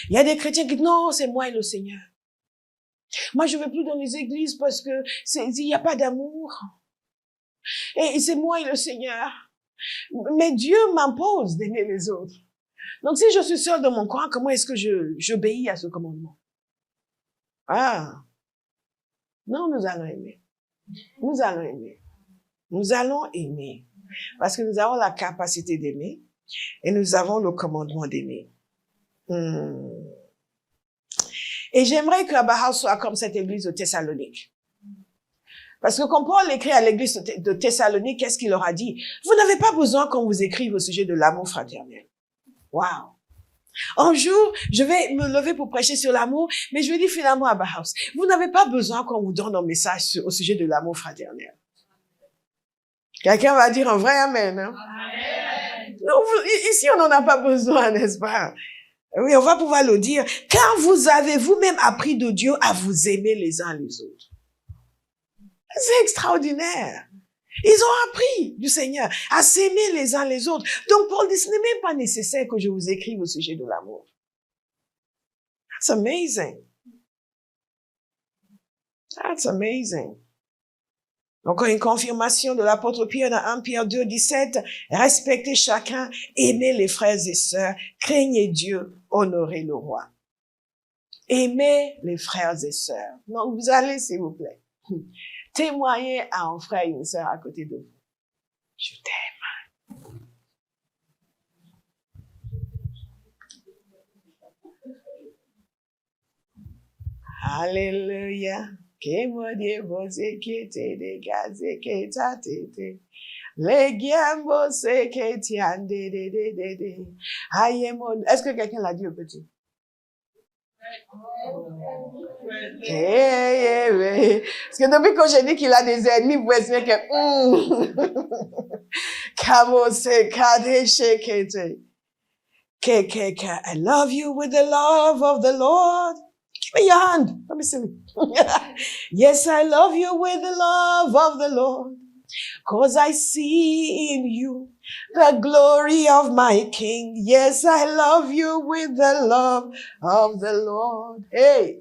Il y a des chrétiens qui disent, non, c'est moi et le Seigneur. Moi, je ne vais plus dans les églises parce que il n'y a pas d'amour. Et c'est moi et le Seigneur. Mais Dieu m'impose d'aimer les autres. Donc si je suis seule dans mon coin, comment est-ce que j'obéis à ce commandement? Ah, non, nous allons aimer. Nous allons aimer. Nous allons aimer. Parce que nous avons la capacité d'aimer et nous avons le commandement d'aimer. Et j'aimerais que Abba soit comme cette église de Thessalonique. Parce que quand Paul écrit à l'église de Thessalonique, qu'est-ce qu'il leur a dit? Vous n'avez pas besoin qu'on vous écrive au sujet de l'amour fraternel. Waouh! Un jour, je vais me lever pour prêcher sur l'amour, mais je vais dire finalement à Abba House, vous n'avez pas besoin qu'on vous donne un message au sujet de l'amour fraternel. Quelqu'un va dire un vrai amen. Hein? Amen. Non, ici, on n'en a pas besoin, n'est-ce pas? Oui, on va pouvoir le dire. Car vous avez vous-même appris de Dieu à vous aimer les uns les autres. C'est extraordinaire. Ils ont appris du Seigneur à s'aimer les uns les autres. Donc, Paul dit, ce n'est même pas nécessaire que je vous écrive au sujet de l'amour. That's amazing. That's amazing. Donc, une confirmation de l'apôtre Pierre dans 1 Pierre 2, 17. Respectez chacun, aimez les frères et sœurs, craignez Dieu, honorez le roi. Aimez les frères et sœurs. Donc, vous allez, s'il vous plaît, témoigner à un frère et une sœur à côté de vous. Je t'aime. Alléluia. Que mon Dieu vous quitte des gaz et que ta tête. Les gambo c'est que tiens de. Aïe mon. Est-ce que quelqu'un l'a dit au petit? Parce que depuis que j'ai dit qu'il a des ennemis, vous pouvez se dire que Kamo c'est kadeshe kete. I love you with the love of the Lord. Give me your hand. Let me see. Yes, I love you with the love of the Lord. 'Cause I see in you the glory of my King. Yes, I love you with the love of the Lord. Hey,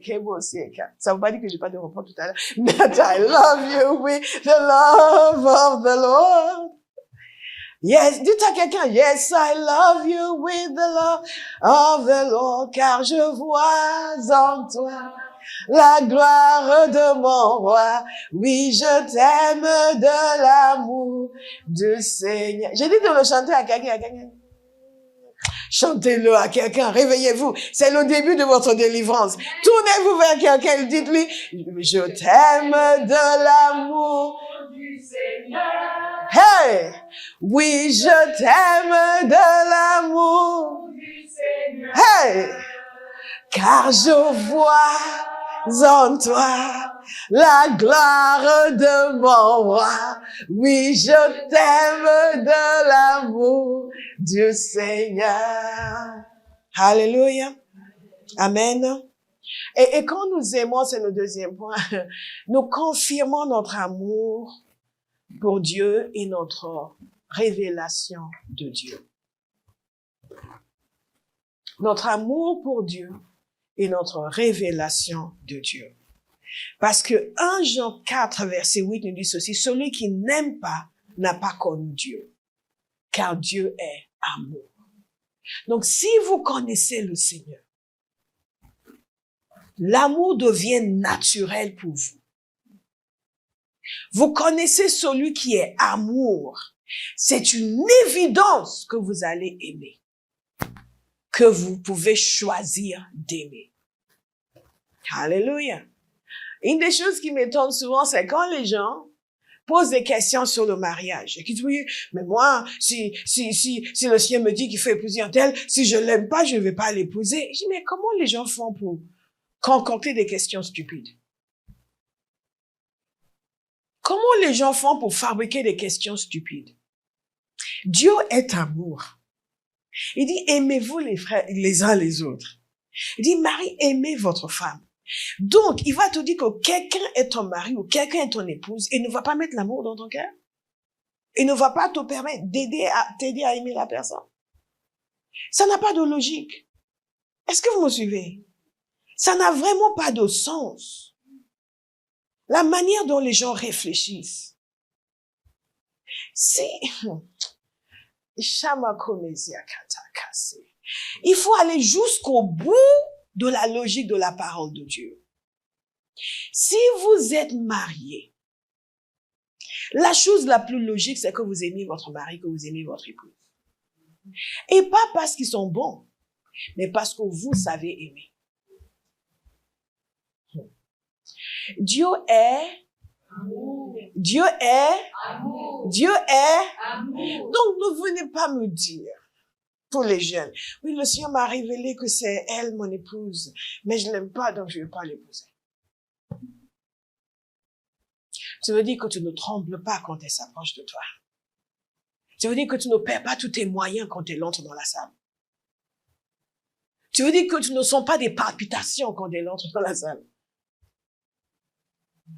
ça veut pas dire que j'ai pas de repos tout à l'heure. But I love you with the love of the Lord. Yes, dites à quelqu'un, yes, I love you with the love of the Lord, car je vois en toi la gloire de mon roi. Oui, je t'aime de l'amour du Seigneur. J'ai dit de le chanter à quelqu'un, Chantez-le à quelqu'un, réveillez-vous. C'est le début de votre délivrance. Tournez-vous vers quelqu'un et dites-lui, je t'aime de l'amour du Seigneur. Hey! Oui, je t'aime de l'amour du Seigneur. Hey! Car je vois en toi la gloire de mon roi. Oui, je t'aime de l'amour du Seigneur. Alléluia. Amen. Et quand nous aimons, c'est le deuxième point, nous confirmons notre amour pour Dieu et notre révélation de Dieu. Notre amour pour Dieu et notre révélation de Dieu. Parce que 1 Jean 4, verset 8 nous dit ceci, celui qui n'aime pas n'a pas connu Dieu, car Dieu est amour. Donc, si vous connaissez le Seigneur, l'amour devient naturel pour vous. Vous connaissez celui qui est amour. C'est une évidence que vous allez aimer, que vous pouvez choisir d'aimer. Alléluia. Une des choses qui m'étonne souvent, c'est quand les gens posent des questions sur le mariage. Et qui disent, oui, mais moi, si le Seigneur me dit qu'il faut épouser un tel, si je l'aime pas, je ne vais pas l'épouser. Je dis, mais comment les gens font pour concocter des questions stupides? Comment les gens font pour fabriquer des questions stupides? Dieu est amour. Il dit, aimez-vous les frères, les uns les autres. Il dit, Marie, aimez votre femme. Donc, il va te dire que quelqu'un est ton mari ou quelqu'un est ton épouse et ne va pas mettre l'amour dans ton cœur. Il ne va pas te permettre t'aider à aimer la personne. Ça n'a pas de logique. Est-ce que vous me suivez? Ça n'a vraiment pas de sens. La manière dont les gens réfléchissent. Si, il faut aller jusqu'au bout de la logique de la parole de Dieu. Si vous êtes marié, la chose la plus logique, c'est que vous aimez votre mari, que vous aimez votre épouse. Et pas parce qu'ils sont bons, mais parce que vous savez aimer. Dieu est amour. Dieu est amour. Dieu est amour. Donc, ne venez pas me dire, pour les jeunes, oui, le Seigneur m'a révélé que c'est elle, mon épouse, mais je l'aime pas, donc je ne vais pas l'épouser. Ça veut dire que tu ne trembles pas quand elle s'approche de toi. Ça veut dire que tu ne perds pas tous tes moyens quand elle entre dans la salle. Ça veut dire que tu ne sens pas des palpitations quand elle entre dans la salle.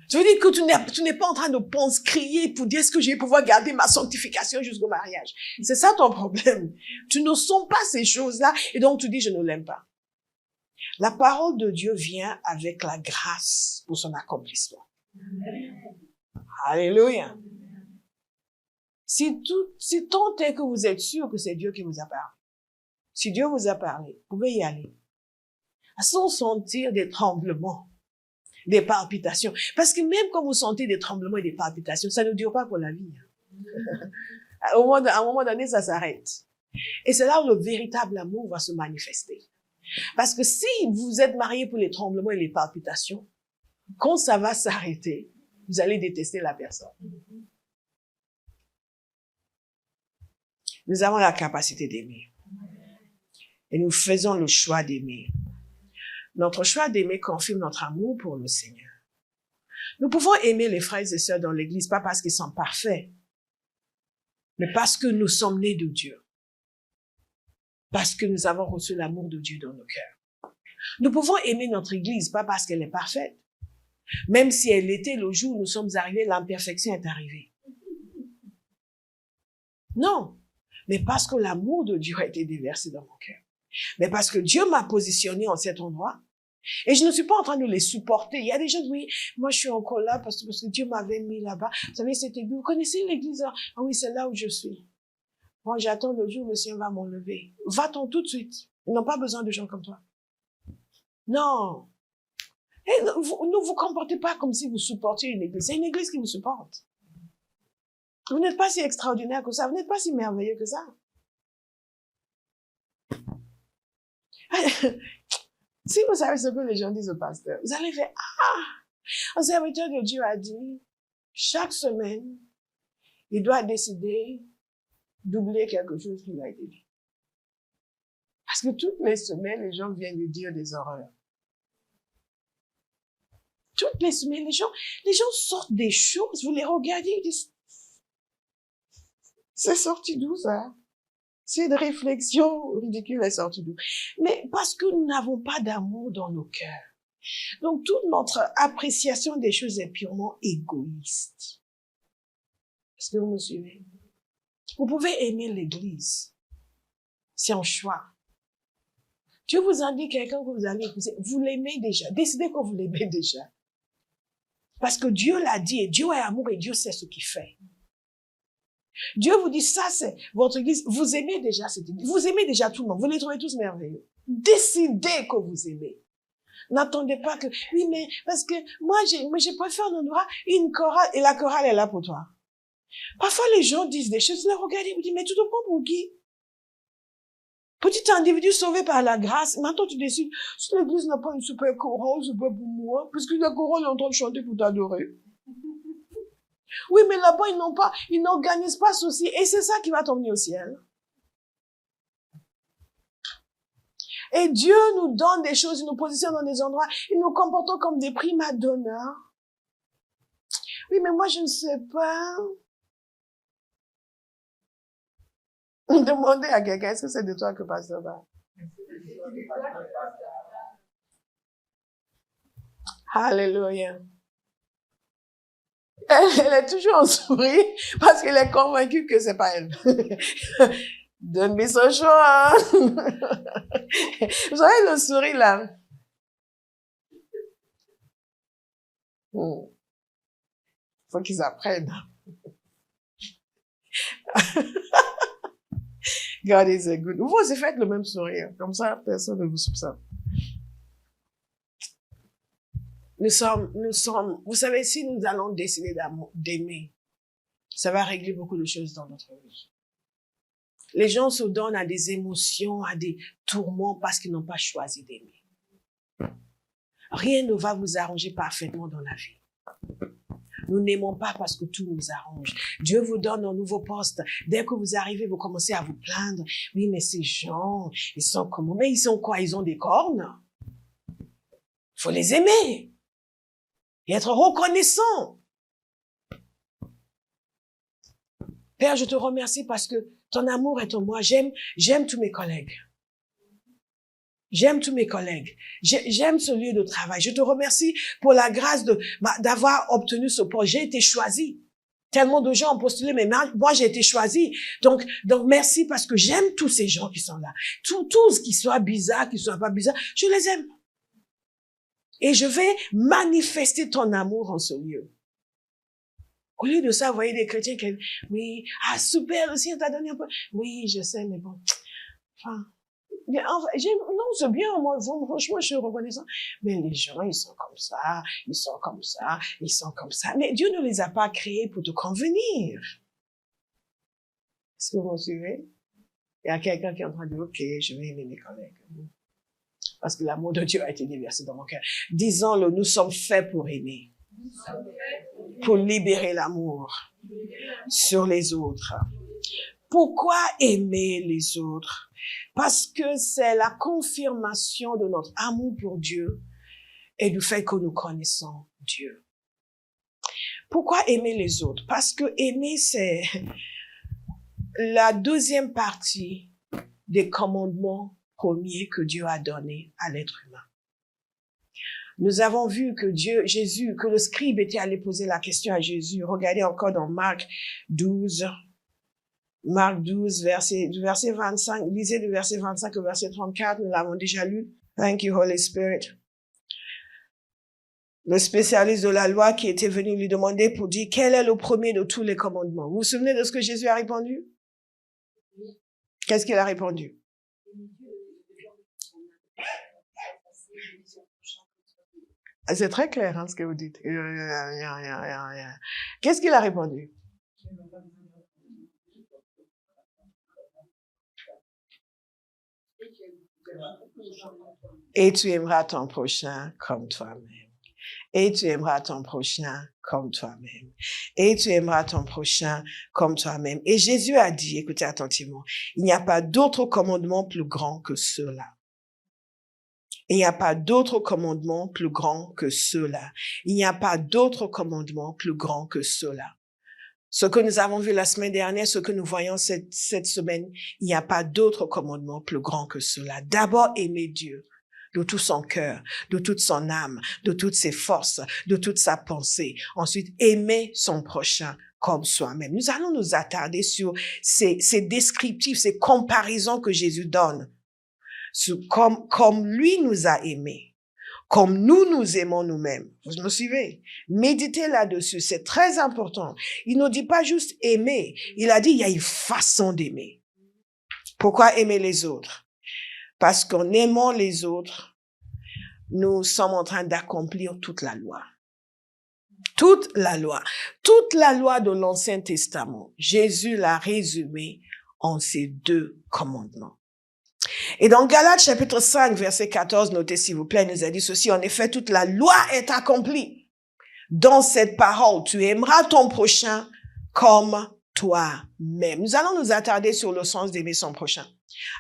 Ça veut dire que tu n'es pas en train de penser, crier pour dire est-ce que je vais pouvoir garder ma sanctification jusqu'au mariage. C'est ça ton problème. Tu ne sens pas ces choses-là et donc tu dis je ne l'aime pas. La parole de Dieu vient avec la grâce pour son accomplissement. Alléluia. Si tant est que vous êtes sûr que c'est Dieu qui vous a parlé, si Dieu vous a parlé, vous pouvez y aller. Sans sentir des tremblements, des palpitations. Parce que même quand vous sentez des tremblements et des palpitations, ça ne dure pas pour la vie. À un moment donné, ça s'arrête. Et c'est là où le véritable amour va se manifester. Parce que si vous êtes marié pour les tremblements et les palpitations, quand ça va s'arrêter, vous allez détester la personne. Nous avons la capacité d'aimer. Et nous faisons le choix d'aimer. Notre choix d'aimer confirme notre amour pour le Seigneur. Nous pouvons aimer les frères et sœurs dans l'église, pas parce qu'ils sont parfaits, mais parce que nous sommes nés de Dieu. Parce que nous avons reçu l'amour de Dieu dans nos cœurs. Nous pouvons aimer notre église, pas parce qu'elle est parfaite. Même si elle l'était le jour où nous sommes arrivés, l'imperfection est arrivée. Non, mais parce que l'amour de Dieu a été déversé dans mon cœur. Mais parce que Dieu m'a positionné en cet endroit. Et je ne suis pas en train de les supporter. Il y a des gens, oui, moi je suis encore là parce que Dieu m'avait mis là-bas. Vous savez, cette église, vous connaissez l'église? Ah oui, c'est là où je suis. Moi, j'attends le jour où le Seigneur va m'enlever. Va-t'en tout de suite. Ils n'ont pas besoin de gens comme toi. Non. Et ne vous comportez pas comme si vous supportiez une église. C'est une église qui vous supporte. Vous n'êtes pas si extraordinaire que ça. Vous n'êtes pas si merveilleux que ça. Si vous savez ce que les gens disent au pasteur, vous allez faire, un serviteur de Dieu a dit, chaque semaine, il doit décider d'oublier quelque chose qui lui a été dit. Parce que toutes les semaines, les gens viennent lui dire des horreurs. Toutes les semaines, les gens sortent des choses, vous les regardez, ils disent, c'est sorti d'où ça? C'est une réflexion ridicule est sortie d'où? Mais parce que nous n'avons pas d'amour dans nos cœurs. Donc toute notre appréciation des choses est purement égoïste. Est-ce que vous me suivez? Vous pouvez aimer l'église. C'est un choix. Dieu vous indique quelqu'un que vous allez épouser. Vous l'aimez déjà. Décidez que vous l'aimez déjà. Parce que Dieu l'a dit et Dieu est amour et Dieu sait ce qu'il fait. Dieu vous dit ça, c'est votre église. Vous aimez déjà cette église. Vous aimez déjà tout le monde. Vous les trouvez tous merveilleux. Décidez que vous aimez. N'attendez pas que, oui, mais, parce que moi, j'ai préféré un endroit, une chorale, et la chorale est là pour toi. Parfois, les gens disent des choses, vous les regardez, vous dites, mais tu te prends pour qui? Petit individu sauvé par la grâce. Maintenant, tu décides, si l'église n'a pas une super chorale, c'est pas pour moi, parce que la chorale est en train de chanter pour t'adorer. Oui, mais là-bas, ils n'organisent pas ceci, et c'est ça qui va t'emmener au ciel. Et Dieu nous donne des choses, il nous positionne dans des endroits, il nous comportons comme des prima donna. Oui, mais moi, je ne sais pas. Demandez à quelqu'un, est-ce que c'est de toi que pasteur va? Alléluia. Elle est toujours en sourire parce qu'elle est convaincue que c'est pas elle. Donne-lui son choix. Vous savez le sourire là. Faut qu'ils apprennent. God is a good. Vous aussi faites le même sourire. Comme ça, personne ne vous soupçonne. Nous sommes, vous savez, si nous allons décider d'aimer, ça va régler beaucoup de choses dans notre vie. Les gens se donnent à des émotions, à des tourments parce qu'ils n'ont pas choisi d'aimer. Rien ne va vous arranger parfaitement dans la vie. Nous n'aimons pas parce que tout nous arrange. Dieu vous donne un nouveau poste. Dès que vous arrivez, vous commencez à vous plaindre. Oui, mais ces gens, ils sont comment? Mais ils sont quoi? Ils ont des cornes. Faut les aimer. Et être reconnaissant. Père, je te remercie parce que ton amour est en moi. J'aime tous mes collègues. J'aime tous mes collègues. J'aime ce lieu de travail. Je te remercie pour la grâce d'avoir obtenu ce poste. J'ai été choisi. Tellement de gens ont postulé, mais moi, j'ai été choisi. Donc, merci parce que j'aime tous ces gens qui sont là. Tous qui soient bizarres, qui soient pas bizarres, je les aime. Et je vais manifester ton amour en ce lieu. Au lieu de ça, vous voyez des chrétiens qui disent, oui, ah, super, le Seigneur t'a donné un peu. Oui, je sais, mais bon. Enfin, non, c'est bien, moi, franchement, je suis reconnaissant. Mais les gens, ils sont comme ça, ils sont comme ça, ils sont comme ça. Mais Dieu ne les a pas créés pour te convenir. Est-ce que vous me suivez? Il y a quelqu'un qui est en train de dire, OK, je vais aimer mes collègues. Parce que l'amour de Dieu a été déversé dans mon cœur. Disons-le, nous sommes faits pour aimer. Pour libérer l'amour sur les autres. Pourquoi aimer les autres? Parce que c'est la confirmation de notre amour pour Dieu et du fait que nous connaissons Dieu. Pourquoi aimer les autres? Parce que aimer, c'est la deuxième partie des commandements premiers que Dieu a donnés à l'être humain. Nous avons vu que que le scribe était allé poser la question à Jésus. Regardez encore dans Marc 12, verset 25. Lisez le verset 25 au verset 34. Nous l'avons déjà lu. Thank you, Holy Spirit. Le spécialiste de la loi qui était venu lui demander pour dire quel est le premier de tous les commandements. Vous vous souvenez de ce que Jésus a répondu? Qu'est-ce qu'il a répondu? C'est très clair, hein, ce que vous dites. Qu'est-ce qu'il a répondu? Et tu aimeras ton prochain comme toi-même. Et tu aimeras ton prochain comme toi-même. Et tu aimeras ton prochain comme toi-même. Et Jésus a dit, écoutez attentivement, il n'y a pas d'autre commandement plus grand que ceux-là. Il n'y a pas d'autre commandement plus grand que ceux-là. Il n'y a pas d'autre commandement plus grand que ceux-là. Ce que nous avons vu la semaine dernière, ce que nous voyons cette semaine, il n'y a pas d'autre commandement plus grand que cela. D'abord, aimer Dieu de tout son cœur, de toute son âme, de toutes ses forces, de toute sa pensée. Ensuite, aimer son prochain comme soi-même. Nous allons nous attarder sur ces descriptifs, ces comparaisons que Jésus donne. Comme lui nous a aimés, comme nous aimons nous-mêmes. Vous me suivez? Méditez là-dessus, c'est très important. Il ne dit pas juste aimer, il a dit il y a une façon d'aimer. Pourquoi aimer les autres? Parce qu'en aimant les autres, nous sommes en train d'accomplir toute la loi. Toute la loi. Toute la loi de l'Ancien Testament. Jésus l'a résumée en ces 2 commandements. Et dans Galates chapitre 5, verset 14, notez s'il vous plaît, il nous a dit ceci, en effet, toute la loi est accomplie dans cette parole. Tu aimeras ton prochain comme toi-même. Nous allons nous attarder sur le sens d'aimer son prochain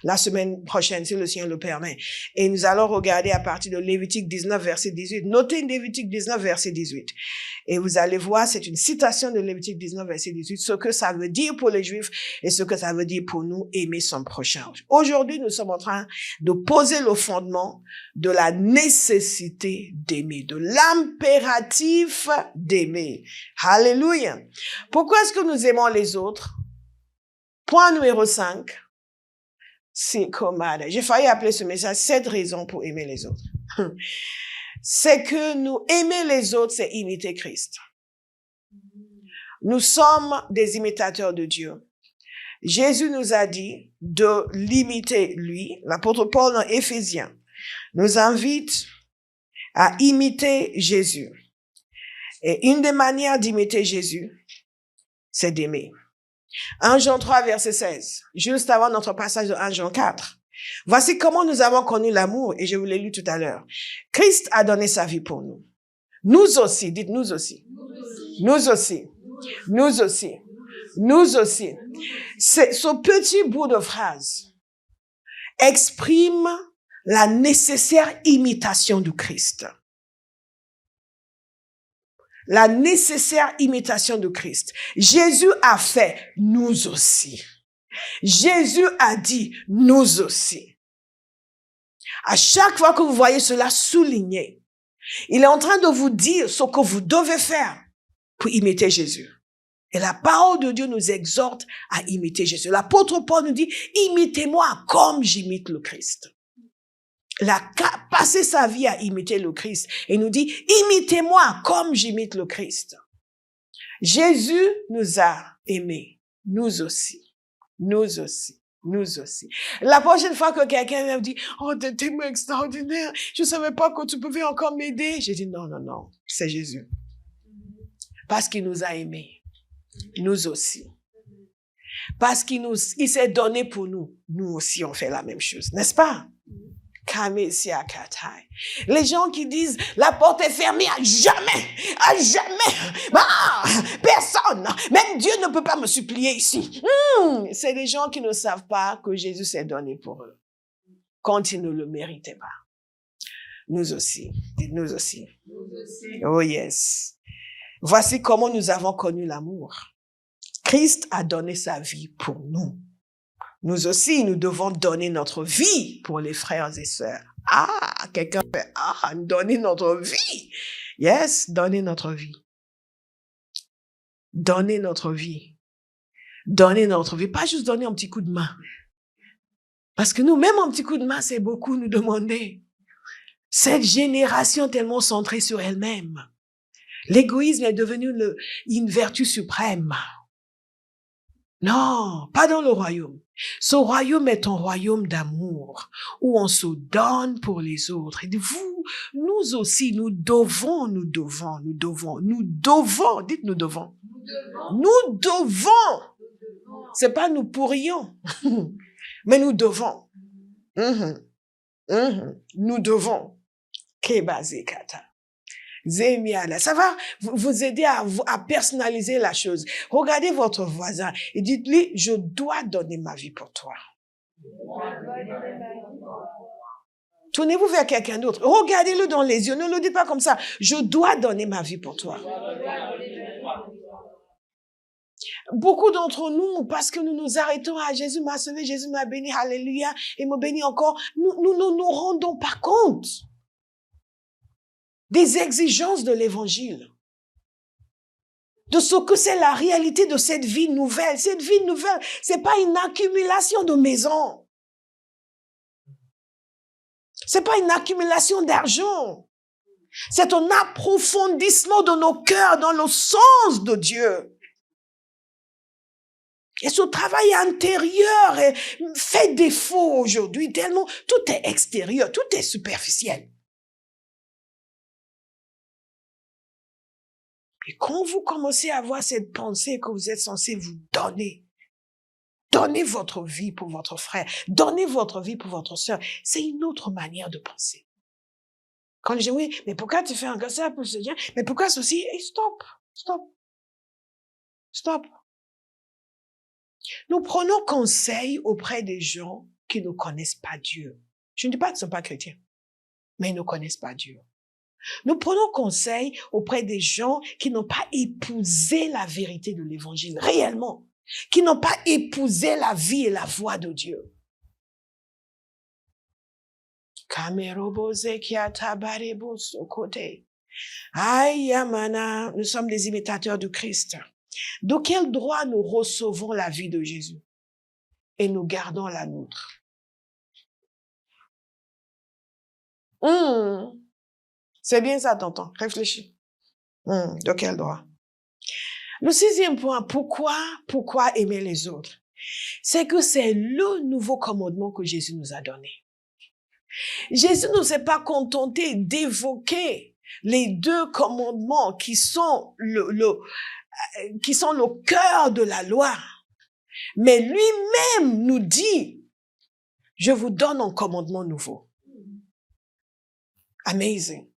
la semaine prochaine, si le Seigneur le permet. Et nous allons regarder à partir de Lévitique 19, verset 18. Notez Lévitique 19, verset 18. Et vous allez voir, c'est une citation de Lévitique 19, verset 18, ce que ça veut dire pour les Juifs et ce que ça veut dire pour nous, aimer son prochain. Aujourd'hui, nous sommes en train de poser le fondement de la nécessité d'aimer, de l'impératif d'aimer. Alléluia. Pourquoi est-ce que nous aimons les autres? Point numéro 5. C'est comme, j'ai failli appeler ce message 7 raisons pour aimer les autres. C'est que nous aimer les autres, c'est imiter Christ. Nous sommes des imitateurs de Dieu. Jésus nous a dit de l'imiter lui. L'apôtre Paul dans Éphésiens nous invite à imiter Jésus. Et une des manières d'imiter Jésus, c'est d'aimer. 1 Jean 3, verset 16, juste avant notre passage de 1 Jean 4. Voici comment nous avons connu l'amour, et je vous l'ai lu tout à l'heure. Christ a donné sa vie pour nous. Nous aussi, dites nous aussi. Nous aussi. Nous aussi. Nous aussi. Ce petit bout de phrase exprime la nécessaire imitation du Christ. La nécessaire imitation de Christ. Jésus a fait, nous aussi. Jésus a dit, nous aussi. À chaque fois que vous voyez cela souligné, il est en train de vous dire ce que vous devez faire pour imiter Jésus. Et la parole de Dieu nous exhorte à imiter Jésus. L'apôtre Paul nous dit, imitez-moi comme j'imite le Christ. Il a passé sa vie à imiter le Christ. Et il nous dit, imitez-moi comme j'imite le Christ. Jésus nous a aimés. Nous aussi. Nous aussi. Nous aussi. La prochaine fois que quelqu'un me dit, oh, t'es tellement extraordinaire. Je savais pas que tu pouvais encore m'aider. J'ai dit, non, non, non. C'est Jésus. Parce qu'il nous a aimés. Nous aussi. Parce il s'est donné pour nous. Nous aussi, on fait la même chose. N'est-ce pas? Les gens qui disent, la porte est fermée à jamais, à jamais. Ah, personne, même Dieu ne peut pas me supplier ici. C'est des gens qui ne savent pas que Jésus s'est donné pour eux, quand ils ne le méritaient pas. Nous aussi, nous aussi. Oh yes. Voici comment nous avons connu l'amour. Christ a donné sa vie pour nous. Nous aussi, nous devons donner notre vie pour les frères et sœurs. Ah, quelqu'un fait, donner notre vie. Yes, donner notre vie. Donner notre vie. Donner notre vie. Pas juste donner un petit coup de main. Parce que nous, même un petit coup de main, c'est beaucoup nous demander. Cette génération tellement centrée sur elle-même. L'égoïsme est devenu une vertu suprême. Non, pas dans le royaume. Ce royaume est un royaume d'amour, où on se donne pour les autres. Et vous, nous aussi, nous devons, dites nous devons. Nous devons. C'est pas nous pourrions, mais nous devons. Nous devons. Kebazekata. Ça va vous aider à personnaliser la chose. Regardez votre voisin et dites-lui, je dois donner ma vie pour toi. Tournez-vous vers quelqu'un d'autre. Regardez-le dans les yeux. Ne le dites pas comme ça. Je dois donner ma vie pour toi. Beaucoup d'entre nous, parce que nous nous arrêtons à Jésus m'a sauvé, Jésus m'a béni, alléluia, et me bénit encore, nous ne nous rendons pas compte des exigences de l'évangile, de ce que c'est la réalité de cette vie nouvelle. Cette vie nouvelle, c'est pas une accumulation de maisons. C'est pas une accumulation d'argent. C'est un approfondissement de nos cœurs dans le sens de Dieu. Et ce travail intérieur fait défaut aujourd'hui tellement tout est extérieur, tout est superficiel. Et quand vous commencez à avoir cette pensée que vous êtes censé vous donner, donnez votre vie pour votre frère, donnez votre vie pour votre sœur, c'est une autre manière de penser. Quand je dis oui, mais pourquoi tu fais encore ça pour ce Dieu? Mais pourquoi ceci? Et stop. Nous prenons conseil auprès des gens qui ne connaissent pas Dieu. Je ne dis pas qu'ils ne sont pas chrétiens, mais ils ne connaissent pas Dieu. Nous prenons conseil auprès des gens qui n'ont pas épousé la vérité de l'évangile réellement, qui n'ont pas épousé la vie et la voix de Dieu. Nous sommes des imitateurs du Christ. De quel droit nous recevons la vie de Jésus et nous gardons la nôtre? C'est bien ça, tonton. Réfléchis. De quel droit? Le 6e point, pourquoi aimer les autres? c'est que c'est le nouveau commandement que Jésus nous a donné. Jésus ne s'est pas contenté d'évoquer les deux commandements qui sont le cœur de la loi. Mais lui-même nous dit, je vous donne un commandement nouveau. Amazing.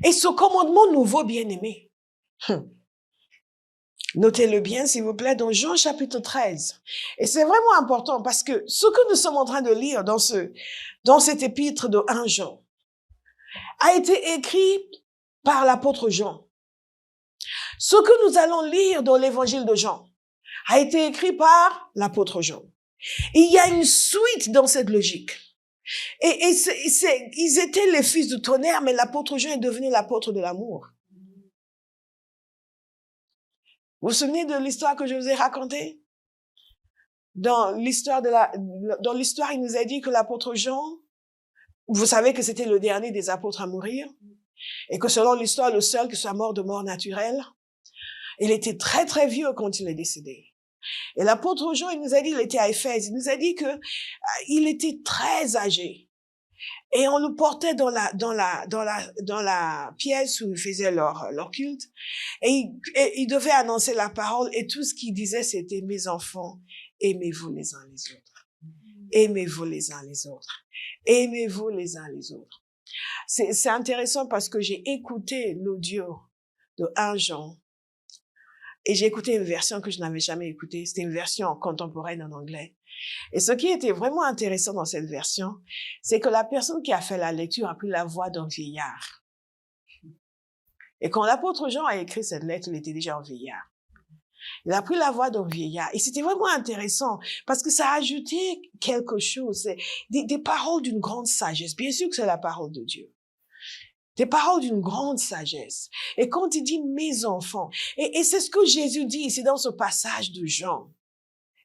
Et ce commandement nouveau, bien-aimé, notez-le bien, s'il vous plaît, dans Jean chapitre 13. Et c'est vraiment important parce que ce que nous sommes en train de lire dans cet épître de 1 Jean a été écrit par l'apôtre Jean. Ce que nous allons lire dans l'évangile de Jean a été écrit par l'apôtre Jean. Il y a une suite dans cette logique. Et ils étaient les fils du tonnerre, mais l'apôtre Jean est devenu l'apôtre de l'amour. Vous vous souvenez de l'histoire que je vous ai racontée? Dans l'histoire, il nous a dit que l'apôtre Jean, vous savez que c'était le dernier des apôtres à mourir, et que selon l'histoire, le seul qui soit mort de mort naturelle. Il était très très vieux quand il est décédé. Et l'apôtre Jean, il nous a dit, il était à Éphèse, il nous a dit que il était très âgé. Et on le portait dans la pièce où ils faisaient leur culte. Et il devait annoncer la parole. Et tout ce qu'il disait, c'était, mes enfants, aimez-vous les uns les autres. Aimez-vous les uns les autres. Aimez-vous les uns les autres. C'est intéressant parce que j'ai écouté l'audio de 1 Jean. Et j'ai écouté une version que je n'avais jamais écoutée. C'était une version contemporaine en anglais. Et ce qui était vraiment intéressant dans cette version, c'est que la personne qui a fait la lecture a pris la voix d'un vieillard. Et quand l'apôtre Jean a écrit cette lettre, il était déjà un vieillard. Il a pris la voix d'un vieillard. Et c'était vraiment intéressant parce que ça a ajouté quelque chose. Des paroles d'une grande sagesse. Bien sûr que c'est la parole de Dieu. Des paroles d'une grande sagesse. Et quand il dit « mes enfants », et c'est ce que Jésus dit ici dans ce passage de Jean.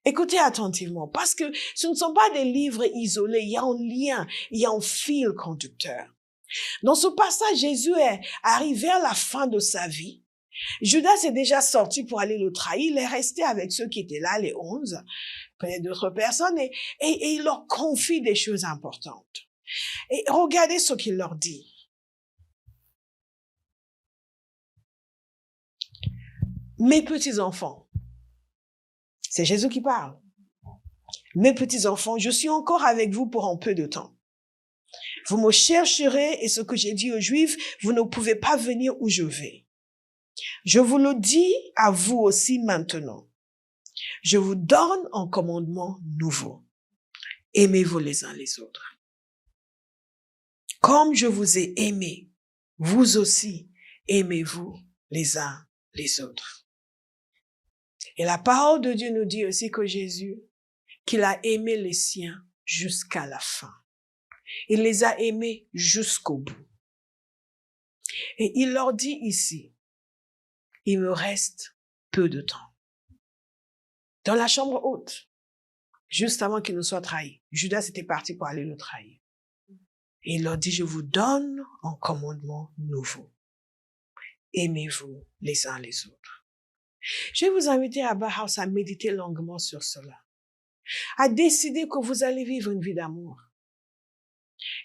Écoutez attentivement, parce que ce ne sont pas des livres isolés, il y a un lien, il y a un fil conducteur. Dans ce passage, Jésus est arrivé à la fin de sa vie. Judas est déjà sorti pour aller le trahir, il est resté avec ceux qui étaient là, les 11, peut-être d'autres personnes, et il leur confie des choses importantes. Et regardez ce qu'il leur dit. Mes petits-enfants, c'est Jésus qui parle. Mes petits-enfants, je suis encore avec vous pour un peu de temps. Vous me chercherez et ce que j'ai dit aux Juifs, vous ne pouvez pas venir où je vais. Je vous le dis à vous aussi maintenant. Je vous donne un commandement nouveau. Aimez-vous les uns les autres. Comme je vous ai aimé, vous aussi aimez-vous les uns les autres. Et la parole de Dieu nous dit aussi que Jésus, qu'il a aimé les siens jusqu'à la fin. Il les a aimés jusqu'au bout. Et il leur dit ici, il me reste peu de temps. Dans la chambre haute, juste avant qu'il ne soit trahi, Judas était parti pour aller le trahir. Et il leur dit, je vous donne un commandement nouveau. Aimez-vous les uns les autres. Je vais vous inviter à Bauhaus à méditer longuement sur cela. À décider que vous allez vivre une vie d'amour.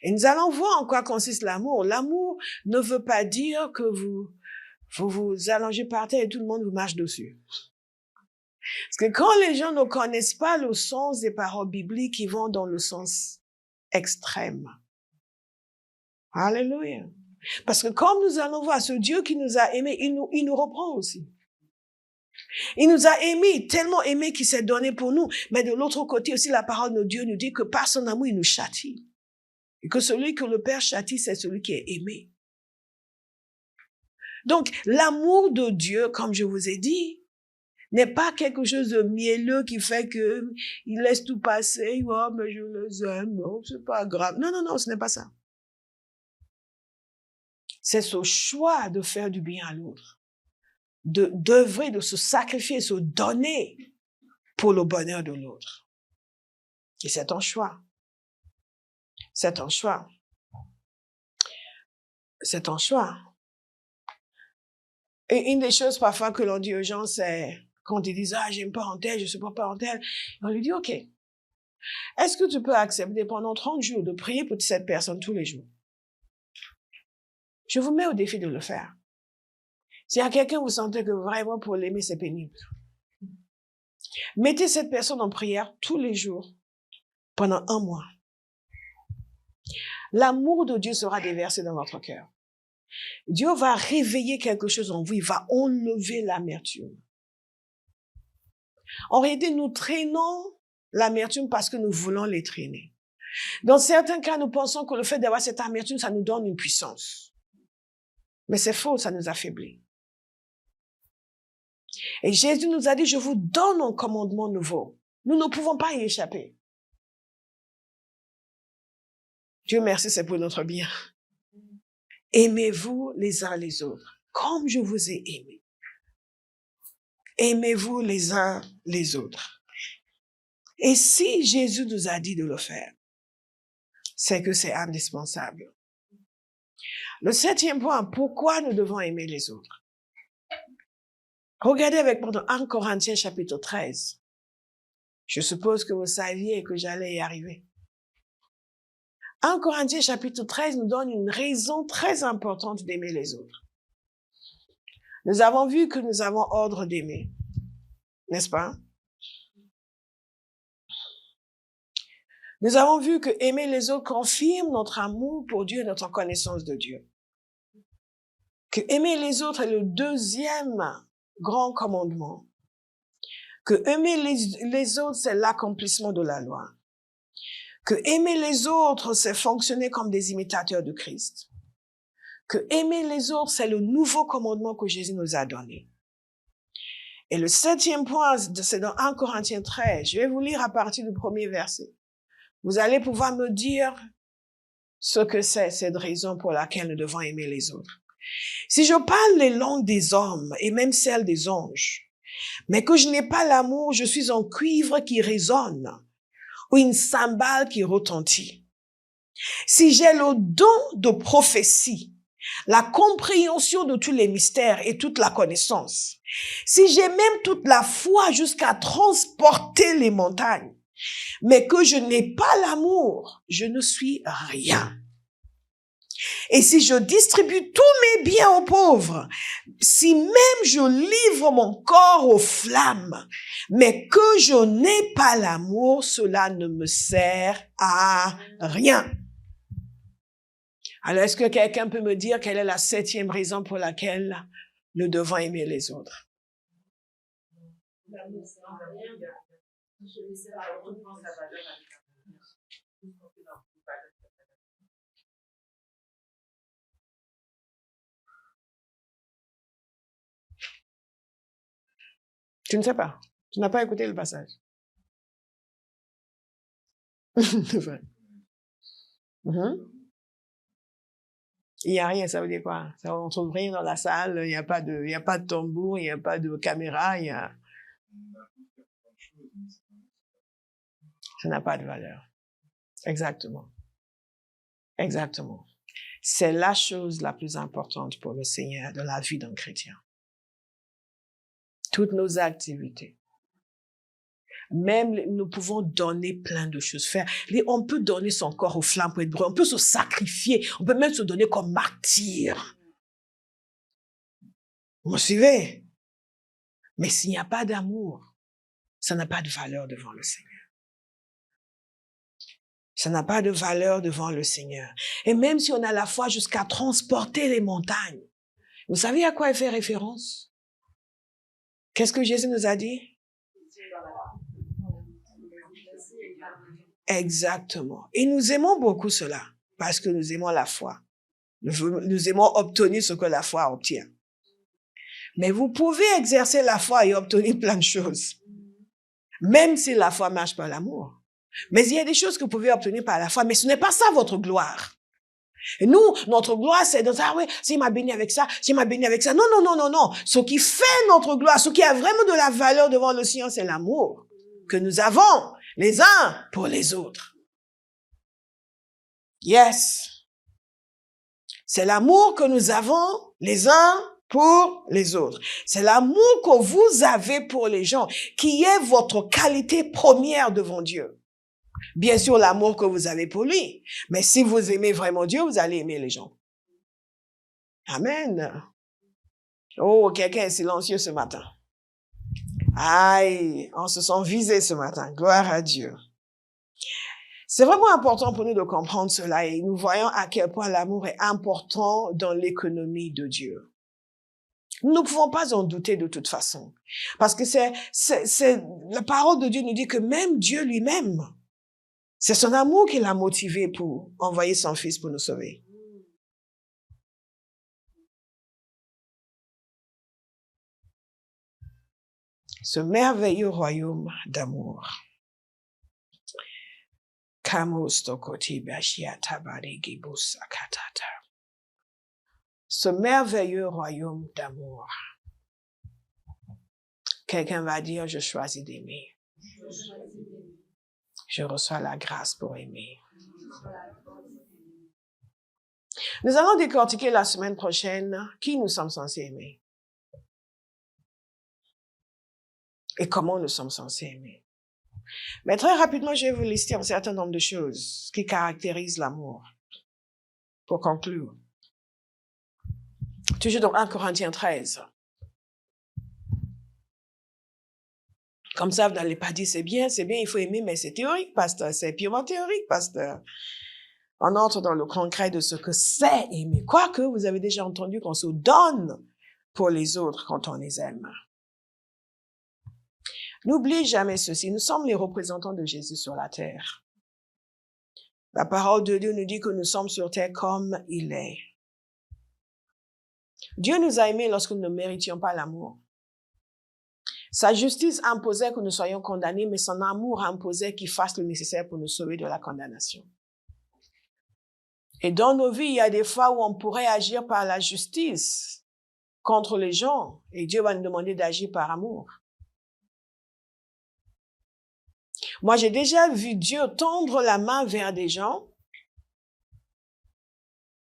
Et nous allons voir en quoi consiste l'amour. L'amour ne veut pas dire que vous allongez par terre et tout le monde vous marche dessus. Parce que quand les gens ne connaissent pas le sens des paroles bibliques, ils vont dans le sens extrême. Alléluia. Parce que comme nous allons voir, ce Dieu qui nous a aimés, il nous reprend aussi. Il nous a aimés, tellement aimés qu'il s'est donné pour nous. Mais de l'autre côté aussi, la parole de Dieu nous dit que par son amour, il nous châtie. Et que celui que le Père châtie, c'est celui qui est aimé. Donc, l'amour de Dieu, comme je vous ai dit, n'est pas quelque chose de mielleux qui fait que il laisse tout passer. Oh, mais je les aime, oh, c'est pas grave. Non, non, non, ce n'est pas ça. C'est ce choix de faire du bien à l'autre. D'œuvrer, de se sacrifier, se donner pour le bonheur de l'autre. Et c'est un choix. C'est un choix. C'est un choix. Et une des choses parfois que l'on dit aux gens, c'est quand ils disent, j'aime pas un tel, je suis pas un tel. On lui dit, OK. Est-ce que tu peux accepter pendant 30 jours de prier pour cette personne tous les jours? Je vous mets au défi de le faire. S'il y a quelqu'un, vous sentez que vraiment pour l'aimer, c'est pénible. Mettez cette personne en prière tous les jours pendant 1 mois. L'amour de Dieu sera déversé dans votre cœur. Dieu va réveiller quelque chose en vous. Il va enlever l'amertume. En réalité, nous traînons l'amertume parce que nous voulons les traîner. Dans certains cas, nous pensons que le fait d'avoir cette amertume, ça nous donne une puissance. Mais c'est faux, ça nous affaiblit. Et Jésus nous a dit, je vous donne un commandement nouveau. Nous ne pouvons pas y échapper. Dieu merci, c'est pour notre bien. Aimez-vous les uns les autres, comme je vous ai aimé. Aimez-vous les uns les autres. Et si Jésus nous a dit de le faire, c'est que c'est indispensable. Le 7e point, pourquoi nous devons aimer les autres? Regardez avec moi dans 1 Corinthiens chapitre 13. Je suppose que vous saviez que j'allais y arriver. 1 Corinthiens chapitre 13 nous donne une raison très importante d'aimer les autres. Nous avons vu que nous avons ordre d'aimer, n'est-ce pas? Nous avons vu que aimer les autres confirme notre amour pour Dieu et notre connaissance de Dieu. Que aimer les autres est le 2e grand commandement. Que aimer les autres, c'est l'accomplissement de la loi. Que aimer les autres, c'est fonctionner comme des imitateurs de Christ. Que aimer les autres, c'est le nouveau commandement que Jésus nous a donné. Et le 7e point, c'est dans 1 Corinthiens 13. Je vais vous lire à partir du 1er verset. Vous allez pouvoir me dire ce que c'est cette raison pour laquelle nous devons aimer les autres. Si je parle les langues des hommes et même celles des anges, mais que je n'ai pas l'amour, je suis un cuivre qui résonne ou une cymbale qui retentit. Si j'ai le don de prophétie, la compréhension de tous les mystères et toute la connaissance, si j'ai même toute la foi jusqu'à transporter les montagnes, mais que je n'ai pas l'amour, je ne suis rien. Et si je distribue tous mes biens aux pauvres, si même je livre mon corps aux flammes, mais que je n'ai pas l'amour, cela ne me sert à rien. Alors, est-ce que quelqu'un peut me dire quelle est la 7e raison pour laquelle nous devons aimer les autres? Tu ne sais pas. Tu n'as pas écouté le passage. C'est vrai. Il n'y a rien, ça veut dire quoi? Ça, on trouve rien dans la salle, il n'y a pas de tambour, il n'y a pas de caméra, ça n'a pas de valeur. Exactement. Exactement. C'est la chose la plus importante pour le Seigneur dans la vie d'un chrétien. Toutes nos activités. Même, nous pouvons donner plein de choses. On peut donner son corps aux flammes pour être brûlé. On peut se sacrifier. On peut même se donner comme martyr. Vous me suivez? Mais s'il n'y a pas d'amour, ça n'a pas de valeur devant le Seigneur. Ça n'a pas de valeur devant le Seigneur. Et même si on a la foi jusqu'à transporter les montagnes, vous savez à quoi il fait référence? Qu'est-ce que Jésus nous a dit? Exactement. Et nous aimons beaucoup cela, parce que nous aimons la foi. Nous aimons obtenir ce que la foi obtient. Mais vous pouvez exercer la foi et obtenir plein de choses, même si la foi marche par l'amour. Mais il y a des choses que vous pouvez obtenir par la foi, mais ce n'est pas ça votre gloire. Et nous, notre gloire, c'est de dire, ah oui, s'il m'a béni avec ça, s'il m'a béni avec ça. Non, non, non, non, non. Ce qui fait notre gloire, ce qui a vraiment de la valeur devant le Seigneur, c'est l'amour que nous avons les uns pour les autres. Yes. C'est l'amour que nous avons les uns pour les autres. C'est l'amour que vous avez pour les gens qui est votre qualité première devant Dieu. Bien sûr, l'amour que vous avez pour lui. Mais si vous aimez vraiment Dieu, vous allez aimer les gens. Amen. Oh, quelqu'un est silencieux ce matin. Aïe, on se sent visé ce matin. Gloire à Dieu. C'est vraiment important pour nous de comprendre cela et nous voyons à quel point l'amour est important dans l'économie de Dieu. Nous ne pouvons pas en douter de toute façon. Parce que la parole de Dieu nous dit que même Dieu lui-même, c'est son amour qui l'a motivé pour envoyer son Fils pour nous sauver. Ce merveilleux royaume d'amour. Ce merveilleux royaume d'amour. Quelqu'un va dire, je choisis d'aimer. Je reçois la grâce pour aimer. Nous allons décortiquer la semaine prochaine qui nous sommes censés aimer. Et comment nous sommes censés aimer. Mais très rapidement, je vais vous lister un certain nombre de choses qui caractérisent l'amour. Pour conclure. Toujours dans 1 Corinthiens 13. Comme ça, vous n'allez pas dire c'est bien, il faut aimer, mais c'est théorique, pasteur. C'est purement théorique, pasteur. On entre dans le concret de ce que c'est aimer. Quoique, vous avez déjà entendu qu'on se donne pour les autres quand on les aime. N'oubliez jamais ceci, nous sommes les représentants de Jésus sur la terre. La parole de Dieu nous dit que nous sommes sur terre comme il est. Dieu nous a aimés lorsque nous ne méritions pas l'amour. Sa justice imposait que nous soyons condamnés, mais son amour imposait qu'il fasse le nécessaire pour nous sauver de la condamnation. Et dans nos vies, il y a des fois où on pourrait agir par la justice contre les gens, et Dieu va nous demander d'agir par amour. Moi, j'ai déjà vu Dieu tendre la main vers des gens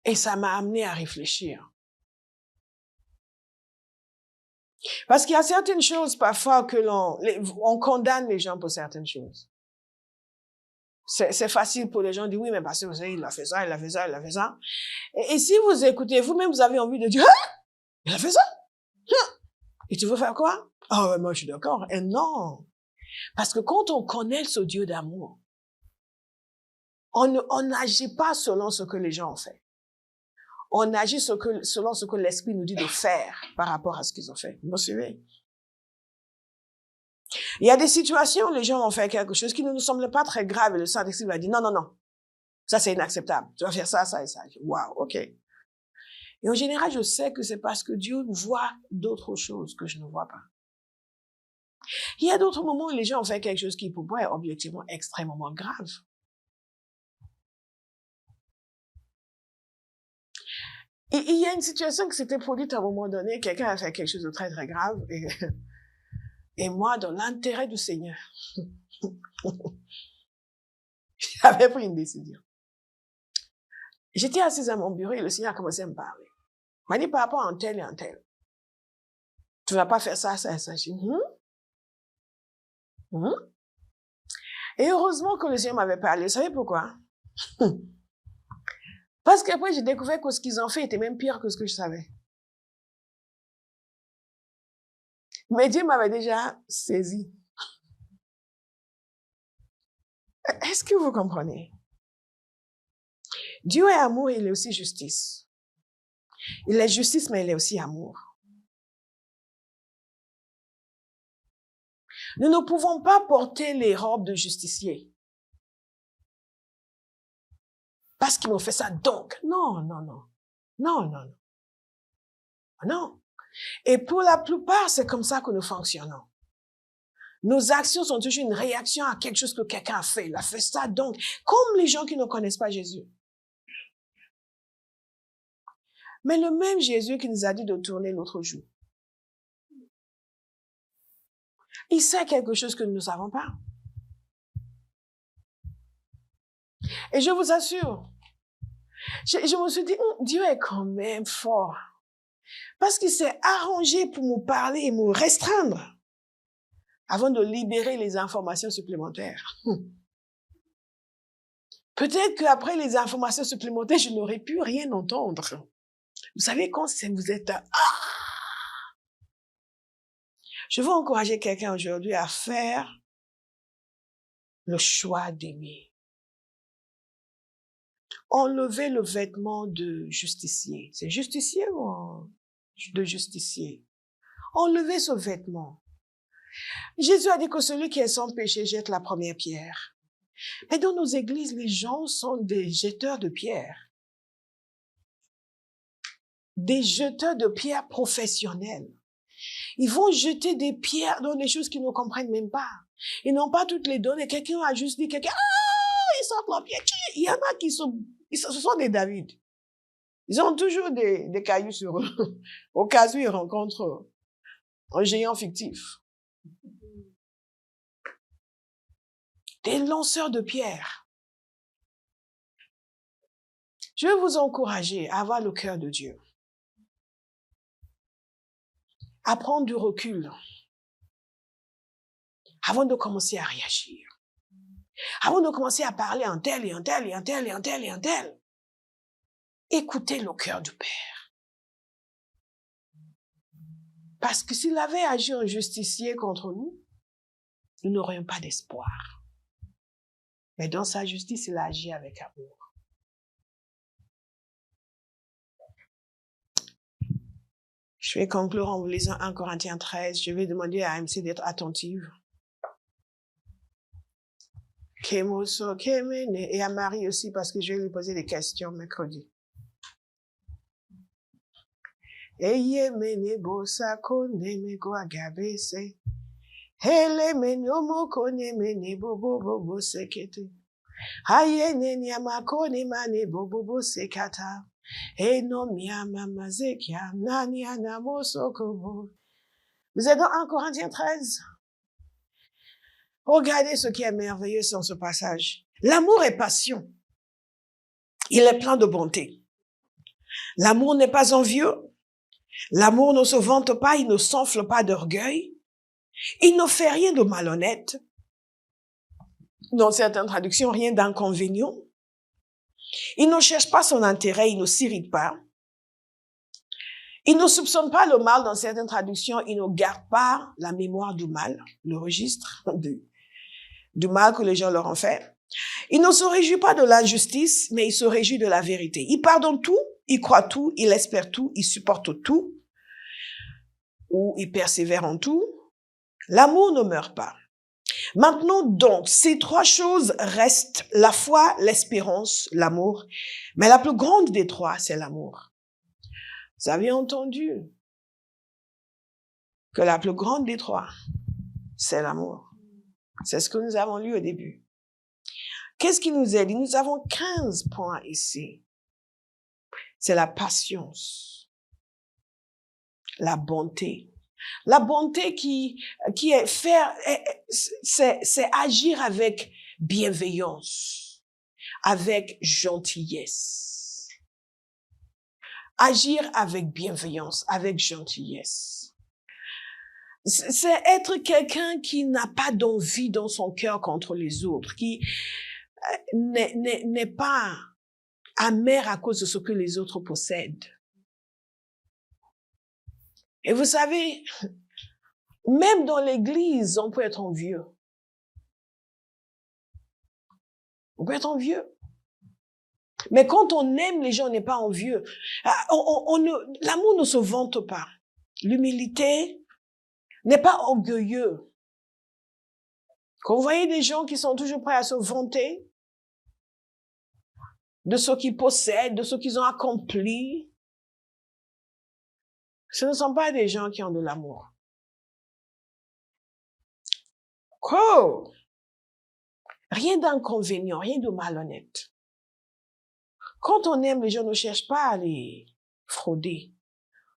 et ça m'a amené à réfléchir. Parce qu'il y a certaines choses parfois que on condamne les gens pour certaines choses. C'est facile pour les gens de dire, oui, mais parce que vous savez, il a fait ça, il a fait ça, il a fait ça. Et si vous écoutez, vous-même, vous avez envie de dire, ah, il a fait ça. Et tu veux faire quoi? Ah, ouais, moi, je suis d'accord. Et non. Parce que quand on connaît ce Dieu d'amour, on n'agit pas selon ce que les gens ont fait. On agit selon ce que l'Esprit nous dit de faire par rapport à ce qu'ils ont fait. Vous me suivez? Il y a des situations où les gens ont fait quelque chose qui ne nous semble pas très grave et le Saint-Esprit va dire non, non, non. Ça, c'est inacceptable. Tu vas faire ça, ça et ça. Waouh, ok. Et en général, je sais que c'est parce que Dieu voit d'autres choses que je ne vois pas. Il y a d'autres moments où les gens ont fait quelque chose qui pour moi est objectivement extrêmement grave. Et il y a une situation qui s'était produite à un moment donné, quelqu'un a fait quelque chose de très très grave et moi, dans l'intérêt du Seigneur, j'avais pris une décision. J'étais assise à mon bureau et le Seigneur a commencé à me parler. Il m'a dit par rapport à un tel et un tel. Tu vas pas faire ça, ça et ça. J'ai dit, Et heureusement que le Seigneur m'avait parlé. Vous savez pourquoi? Parce qu'après, j'ai découvert que ce qu'ils ont fait était même pire que ce que je savais. Mais Dieu m'avait déjà saisi. Est-ce que vous comprenez? Dieu est amour, il est aussi justice. Il est justice, mais il est aussi amour. Nous ne pouvons pas porter les robes de justicier. Parce qu'ils m'ont fait ça, donc. Non, non, non. Non, non, non. Non. Et pour la plupart, c'est comme ça que nous fonctionnons. Nos actions sont toujours une réaction à quelque chose que quelqu'un a fait. Il a fait ça, donc. Comme les gens qui ne connaissent pas Jésus. Mais le même Jésus qui nous a dit de tourner l'autre joue. Il sait quelque chose que nous ne savons pas. Et je vous assure, je me suis dit, Dieu est quand même fort. Parce qu'il s'est arrangé pour me parler et me restreindre avant de libérer les informations supplémentaires. Peut-être qu'après les informations supplémentaires, je n'aurais pu rien entendre. Vous savez, quand vous êtes... Je veux encourager quelqu'un aujourd'hui à faire le choix d'aimer. Enlever le vêtement de justicier. C'est justicier ou de justicier? Enlever ce vêtement. Jésus a dit que celui qui est sans péché jette la première pierre. Mais dans nos églises, les gens sont des jeteurs de pierres. Des jeteurs de pierres professionnels. Ils vont jeter des pierres dans des choses qu'ils ne comprennent même pas. Ils n'ont pas toutes les données. Quelqu'un a juste dit, ils sortent la pierre. Il y en a qui sont, ce sont des David. Ils ont toujours des cailloux sur eux. Au cas où ils rencontrent un géant fictif. Des lanceurs de pierres. Je veux vous encourager à avoir le cœur de Dieu. À prendre du recul avant de commencer à réagir. Avant de commencer à parler en tel et en tel et en tel et en tel et en tel. Écoutez le cœur du Père. Parce que s'il avait agi en justicier contre nous, nous n'aurions pas d'espoir. Mais dans sa justice, il a agi avec amour. Je vais conclure en vous lisant 1 Corinthiens 13. Je vais demander à MC d'être attentive. Et à Marie aussi, parce que je vais lui poser des questions mercredi. Eye mene bosa kone me go agabese. Hele mene omo kone mene bobo bobo sekete. Haye ne nyama kone mane bobo bobo sekata. Eno miyama mazekia nani anamo sokobo. Vous êtes dans 1 Corinthiens 13. Regardez ce qui est merveilleux dans ce passage. L'amour est passion. Il est plein de bonté. L'amour n'est pas envieux. L'amour ne se vante pas, il ne s'enfle pas d'orgueil. Il ne fait rien de malhonnête. Dans certaines traductions, rien d'inconvénient. Il ne cherche pas son intérêt, il ne s'irrite pas. Il ne soupçonne pas le mal dans certaines traductions, il ne garde pas la mémoire du mal, le registre du mal que les gens leur ont fait. Il ne se réjouit pas de l'injustice, mais il se réjouit de la vérité. Il pardonne tout, il croit tout, il espère tout, il supporte tout, ou il persévère en tout. L'amour ne meurt pas. Maintenant donc, ces trois choses restent la foi, l'espérance, l'amour. Mais la plus grande des trois, c'est l'amour. Vous avez entendu que la plus grande des trois, c'est l'amour. C'est ce que nous avons lu au début. Qu'est-ce qui nous aide? Nous avons 15 points ici. C'est la patience, la bonté. La bonté qui est faire, c'est agir avec bienveillance, avec gentillesse. Agir avec bienveillance, avec gentillesse. C'est être quelqu'un qui n'a pas d'envie dans son cœur contre les autres, qui n'est pas amer à cause de ce que les autres possèdent. Et vous savez, même dans l'église, on peut être envieux. On peut être envieux. Mais quand on aime les gens, on n'est pas envieux. L'amour ne se vante pas. L'humilité n'est pas orgueilleux. Quand vous voyez des gens qui sont toujours prêts à se vanter de ce qu'ils possèdent, de ce qu'ils ont accompli, ce ne sont pas des gens qui ont de l'amour. Oh! Rien d'inconvénient, rien de malhonnête. Quand on aime, les gens ne cherchent pas à les frauder.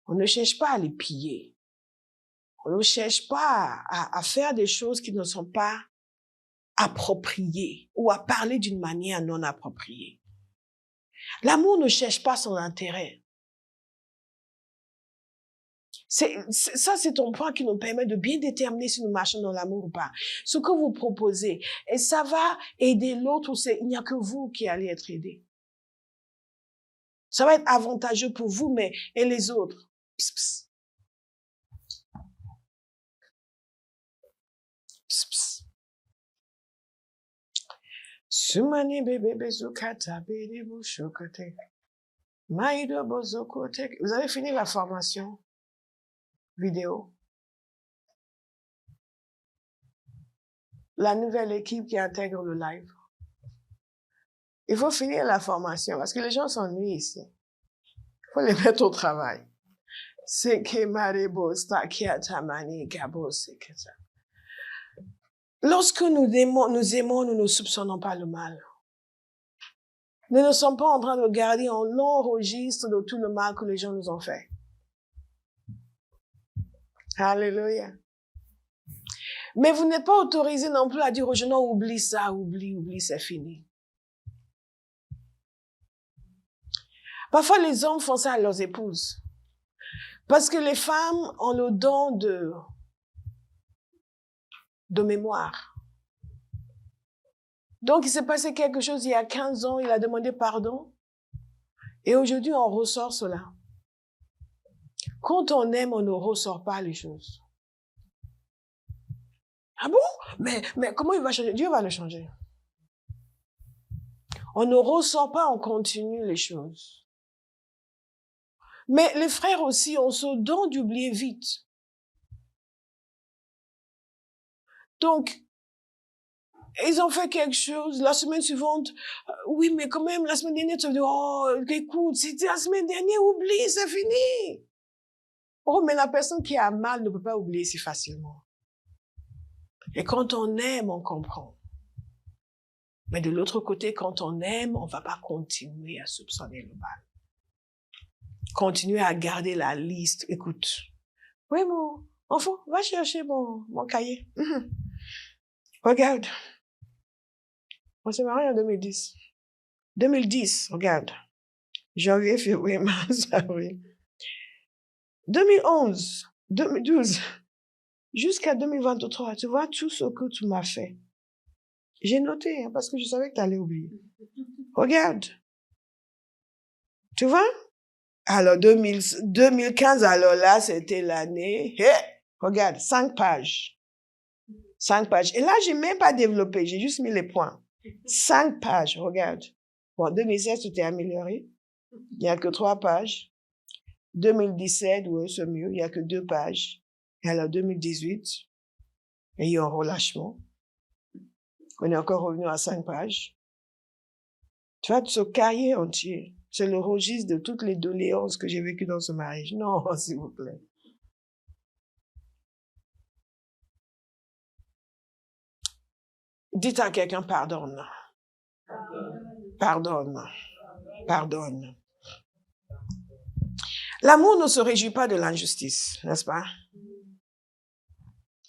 On ne cherche pas à les piller. On ne cherche pas à faire des choses qui ne sont pas appropriées ou à parler d'une manière non appropriée. L'amour ne cherche pas son intérêt. Ça, c'est ton point qui nous permet de bien déterminer si nous marchons dans l'amour ou pas. Ce que vous proposez, et ça va aider l'autre ou il n'y a que vous qui allez être aidé. Ça va être avantageux pour vous, mais et les autres? Pss, pss. Pss, pss. Sumani bébé bezukata bébé bouchokote. Maïdo bozokote. Vous avez fini la formation vidéo? La nouvelle équipe qui intègre le live. Il faut finir la formation parce que les gens s'ennuient ici. Il faut les mettre au travail. C'est que Marebo Stakiatamani Gabo Seketa. Lorsque nous aimons, nous ne soupçonnons pas le mal. Nous ne sommes pas en train de garder un long registre de tout le mal que les gens nous ont fait. Alléluia. Mais vous n'êtes pas autorisé non plus à dire aux gens, non, oublie ça, oublie, c'est fini. Parfois, les hommes font ça à leurs épouses. Parce que les femmes ont le don de mémoire. Donc, il s'est passé quelque chose il y a 15 ans, il a demandé pardon. Et aujourd'hui, on ressort cela. Quand on aime, on ne ressort pas les choses. Ah bon? Mais comment il va changer? Dieu va le changer. On ne ressort pas, on continue les choses. Mais les frères aussi ont ce don d'oublier vite. Donc, ils ont fait quelque chose, la semaine suivante, oui, mais quand même, la semaine dernière, tu vas dire, oh, écoute, c'était la semaine dernière, oublie, c'est fini. Oh, mais la personne qui a mal ne peut pas oublier si facilement. Et quand on aime, on comprend. Mais de l'autre côté, quand on aime, on va pas continuer à soupçonner le mal. Continuer à garder la liste. Écoute, oui, mon enfant, va chercher mon cahier. Regarde. On s'est marié en 2010. 2010, regarde. Janvier, février, mars, avril. 2011, 2012, jusqu'à 2023, tu vois tout ce que tu m'as fait. J'ai noté, parce que je savais que tu allais oublier. Regarde. Tu vois? Alors, 2015, alors là, c'était l'année. Hey, regarde, 5 pages. 5 pages. Et là, j'ai même pas développé, j'ai juste mis les points. 5 pages, regarde. Bon, 2016, tu t'es amélioré. Il n'y a que 3 pages. 2017, oui, c'est mieux, il n'y a que 2 pages. Et alors, 2018, il y a eu un relâchement. On est encore revenu à 5 pages. Tu vois, ce cahier entier, c'est le registre de toutes les doléances que j'ai vécues dans ce mariage. Non, s'il vous plaît. Dites à quelqu'un, pardonne. Pardonne. Pardonne. L'amour ne se réjouit pas de l'injustice, n'est-ce pas?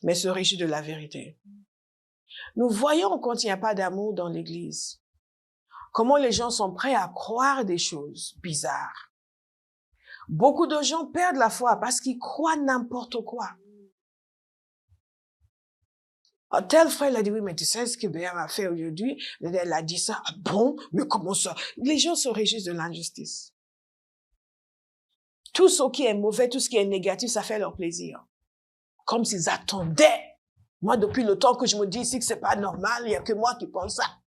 Mais se réjouit de la vérité. Nous voyons quand il n'y a pas d'amour dans l'Église, comment les gens sont prêts à croire des choses bizarres. Beaucoup de gens perdent la foi parce qu'ils croient n'importe quoi. Tel frère il a dit, oui, mais tu sais ce que Béa a fait aujourd'hui? Elle a dit ça. Ah bon? Mais comment ça? Les gens se réjouissent de l'injustice. Tout ce qui est mauvais, tout ce qui est négatif, ça fait leur plaisir. Comme s'ils attendaient. Moi, depuis le temps que je me dis ici que c'est pas normal, il n'y a que moi qui pense ça.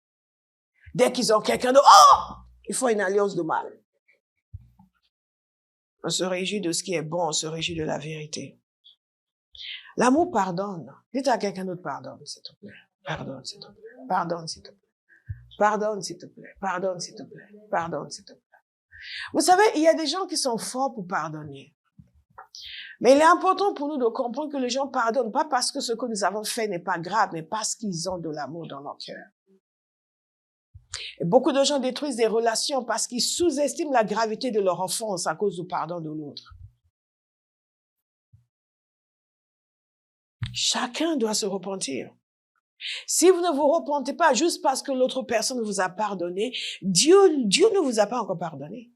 Dès qu'ils ont quelqu'un d'autre, oh! Il faut une alliance de mal. On se réjouit de ce qui est bon, on se réjouit de la vérité. L'amour pardonne. Dites à quelqu'un d'autre, pardonne, s'il te plaît. Pardonne, s'il te plaît. Pardonne, s'il te plaît. Pardonne, s'il te plaît. Pardonne, s'il te plaît. Pardonne, s'il te plaît. Vous savez, il y a des gens qui sont forts pour pardonner. Mais il est important pour nous de comprendre que les gens pardonnent, pas parce que ce que nous avons fait n'est pas grave, mais parce qu'ils ont de l'amour dans leur cœur. Et beaucoup de gens détruisent des relations parce qu'ils sous-estiment la gravité de leur offense à cause du pardon de l'autre. Chacun doit se repentir. Si vous ne vous repentez pas juste parce que l'autre personne vous a pardonné, Dieu ne vous a pas encore pardonné.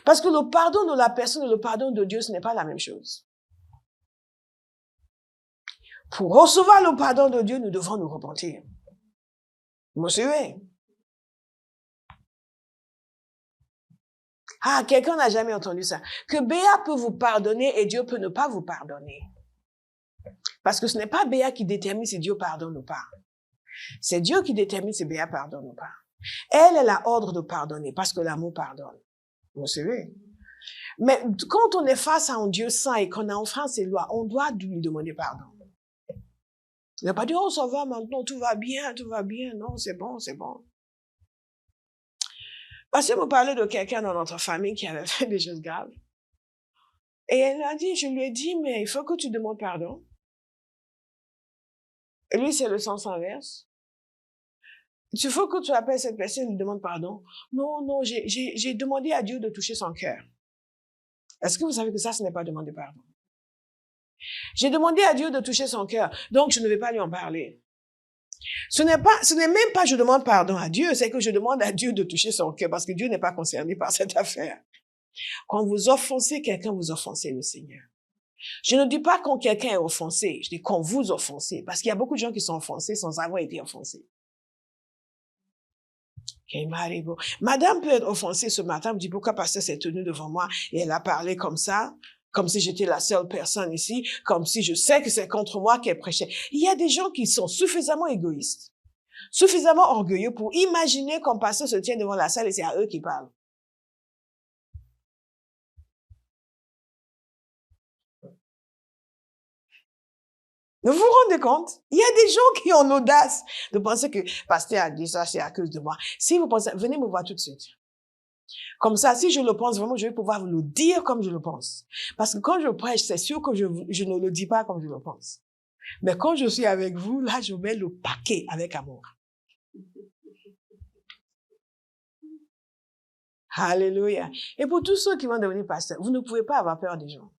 Parce que le pardon de la personne et le pardon de Dieu, ce n'est pas la même chose. Pour recevoir le pardon de Dieu, nous devons nous repentir. Vous me suivez? Ah, quelqu'un n'a jamais entendu ça. Que Béa peut vous pardonner et Dieu peut ne pas vous pardonner. Parce que ce n'est pas Béa qui détermine si Dieu pardonne ou pas. C'est Dieu qui détermine si Béa pardonne ou pas. Elle a ordre de pardonner parce que l'amour pardonne. Vous savez? Mais quand on est face à un Dieu saint et qu'on a enfreint ses lois, on doit lui demander pardon. Il n'a pas dit, oh, ça va maintenant, tout va bien. Non, c'est bon. Parce que vous parlez de quelqu'un dans notre famille qui avait fait des choses graves. Et elle a dit, je lui ai dit, mais il faut que tu demandes pardon. Et lui, c'est le sens inverse. Il faut que tu appelles cette personne et lui demandes pardon. Non, j'ai demandé à Dieu de toucher son cœur. Est-ce que vous savez que ça, ce n'est pas demander pardon? J'ai demandé à Dieu de toucher son cœur, donc je ne vais pas lui en parler. Ce n'est même pas je demande pardon à Dieu, c'est que je demande à Dieu de toucher son cœur, parce que Dieu n'est pas concerné par cette affaire. Quand vous offensez quelqu'un, vous offensez le Seigneur. Je ne dis pas quand quelqu'un est offensé, je dis quand vous offensez, parce qu'il y a beaucoup de gens qui sont offensés sans avoir été offensés. Madame peut être offensée ce matin, me dit pourquoi pasteur s'est tenu devant moi et elle a parlé comme ça, comme si j'étais la seule personne ici, comme si je sais que c'est contre moi qu'elle prêchait. Il y a des gens qui sont suffisamment égoïstes, suffisamment orgueilleux pour imaginer qu'un pasteur se tient devant la salle et c'est à eux qui parlent. Vous vous rendez compte? Il y a des gens qui ont l'audace de penser que pasteur a dit ça, c'est à cause de moi. Si vous pensez, venez me voir tout de suite. Comme ça, si je le pense vraiment, je vais pouvoir vous le dire comme je le pense. Parce que quand je prêche, c'est sûr que je ne le dis pas comme je le pense. Mais quand je suis avec vous, là, je mets le paquet avec amour. Alléluia. Et pour tous ceux qui vont devenir pasteurs, vous ne pouvez pas avoir peur des gens.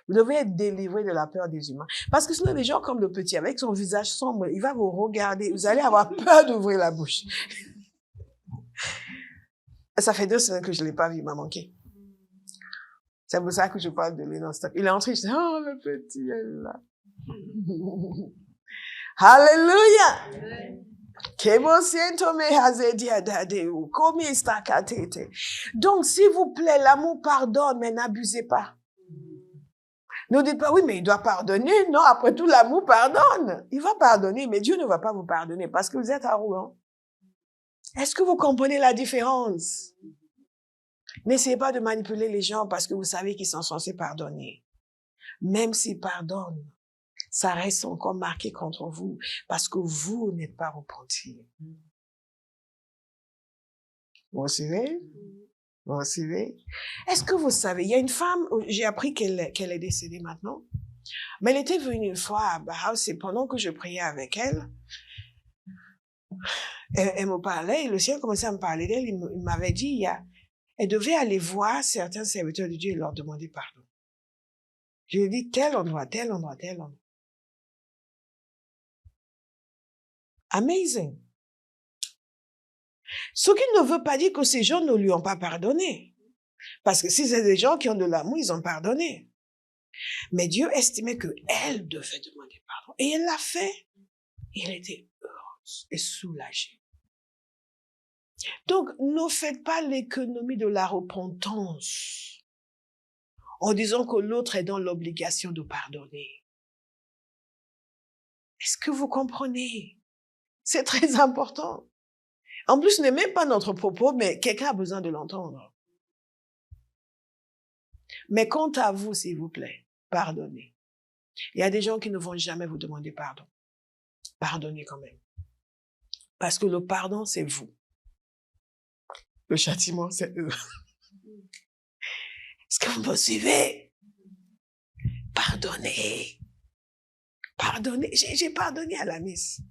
Vous devez être délivré de la peur des humains. Parce que sinon, les gens comme le petit, avec son visage sombre, il va vous regarder. Vous allez avoir peur d'ouvrir la bouche. Ça fait 2 semaines que je ne l'ai pas vu, il m'a manqué. C'est pour ça que je parle de lui non-stop. Il est entré, je dis, oh, le petit, elle est là. Alléluia! Donc, s'il vous plaît, l'amour pardonne, mais n'abusez pas. Ne dites pas, oui, mais il doit pardonner. Non, après tout, l'amour pardonne. Il va pardonner, mais Dieu ne va pas vous pardonner parce que vous êtes arrogant. Est-ce que vous comprenez la différence? N'essayez pas de manipuler les gens parce que vous savez qu'ils sont censés pardonner. Même s'ils pardonnent, ça reste encore marqué contre vous parce que vous n'êtes pas repentis. Vous suivez? Vous suivez? Est-ce que vous savez, il y a une femme, j'ai appris qu'elle est décédée maintenant, mais elle était venue une fois à Bauhaus et pendant que je priais avec elle, elle me parlait et le Seigneur commençait à me parler d'elle. Il m'avait dit, elle devait aller voir certains serviteurs de Dieu et leur demander pardon. Je lui ai dit, tel endroit. Amazing. Ce qui ne veut pas dire que ces gens ne lui ont pas pardonné. Parce que si c'est des gens qui ont de l'amour, ils ont pardonné. Mais Dieu estimait qu'elle devait demander pardon. Et elle l'a fait. Et elle était heureuse et soulagée. Donc, ne faites pas l'économie de la repentance en disant que l'autre est dans l'obligation de pardonner. Est-ce que vous comprenez? C'est très important. En plus, ce n'est même pas notre propos, mais quelqu'un a besoin de l'entendre. Mais quant à vous, s'il vous plaît, pardonnez. Il y a des gens qui ne vont jamais vous demander pardon. Pardonnez quand même. Parce que le pardon, c'est vous. Le châtiment, c'est eux. Est-ce que vous me suivez? Pardonnez. Pardonnez. J'ai pardonné à la Miss.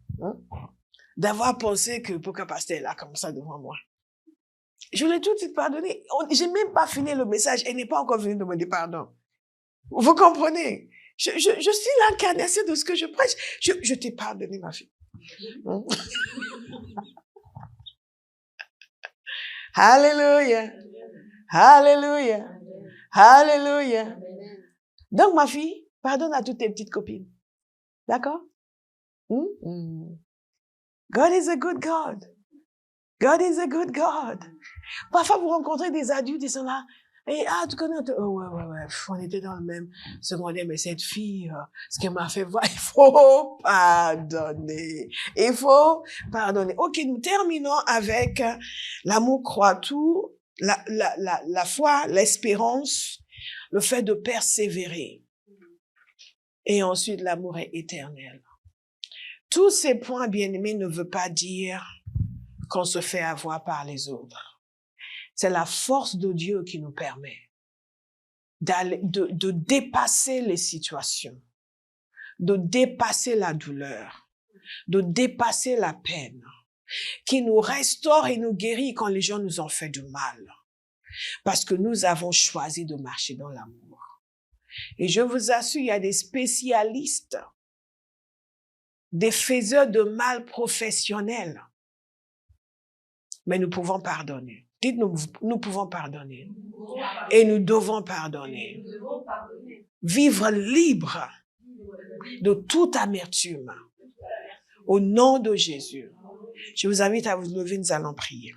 D'avoir pensé que pourquoi pasteur est là comme ça devant moi. Je l'ai tout de suite pardonné. J'ai même pas fini le message. Elle n'est pas encore venue demander pardon. Vous comprenez? Je suis l'incarnation de ce que je prêche. Je t'ai pardonné, ma fille. Alléluia. Alléluia. Alléluia. Donc, ma fille, pardonne à toutes tes petites copines. D'accord? God is a good God. God is a good God. Parfois, vous rencontrez des adultes, ils sont là. Et, tu connais, ouais, on était dans le même secondaire, mais cette fille, ce qu'elle m'a fait voir, il faut pardonner. Il faut pardonner. Ok, nous terminons avec l'amour croit tout, la foi, l'espérance, le fait de persévérer. Et ensuite, l'amour est éternel. Tous ces points, bien-aimés, ne veulent pas dire qu'on se fait avoir par les autres. C'est la force de Dieu qui nous permet de dépasser les situations, de dépasser la douleur, de dépasser la peine, qui nous restaure et nous guérit quand les gens nous ont fait du mal. Parce que nous avons choisi de marcher dans l'amour. Et je vous assure, il y a des spécialistes, des faiseurs de mal professionnels. Mais nous pouvons pardonner. Dites-nous, nous pouvons pardonner. Et nous devons pardonner. Vivre libre de toute amertume. Au nom de Jésus. Je vous invite à vous lever, nous allons prier.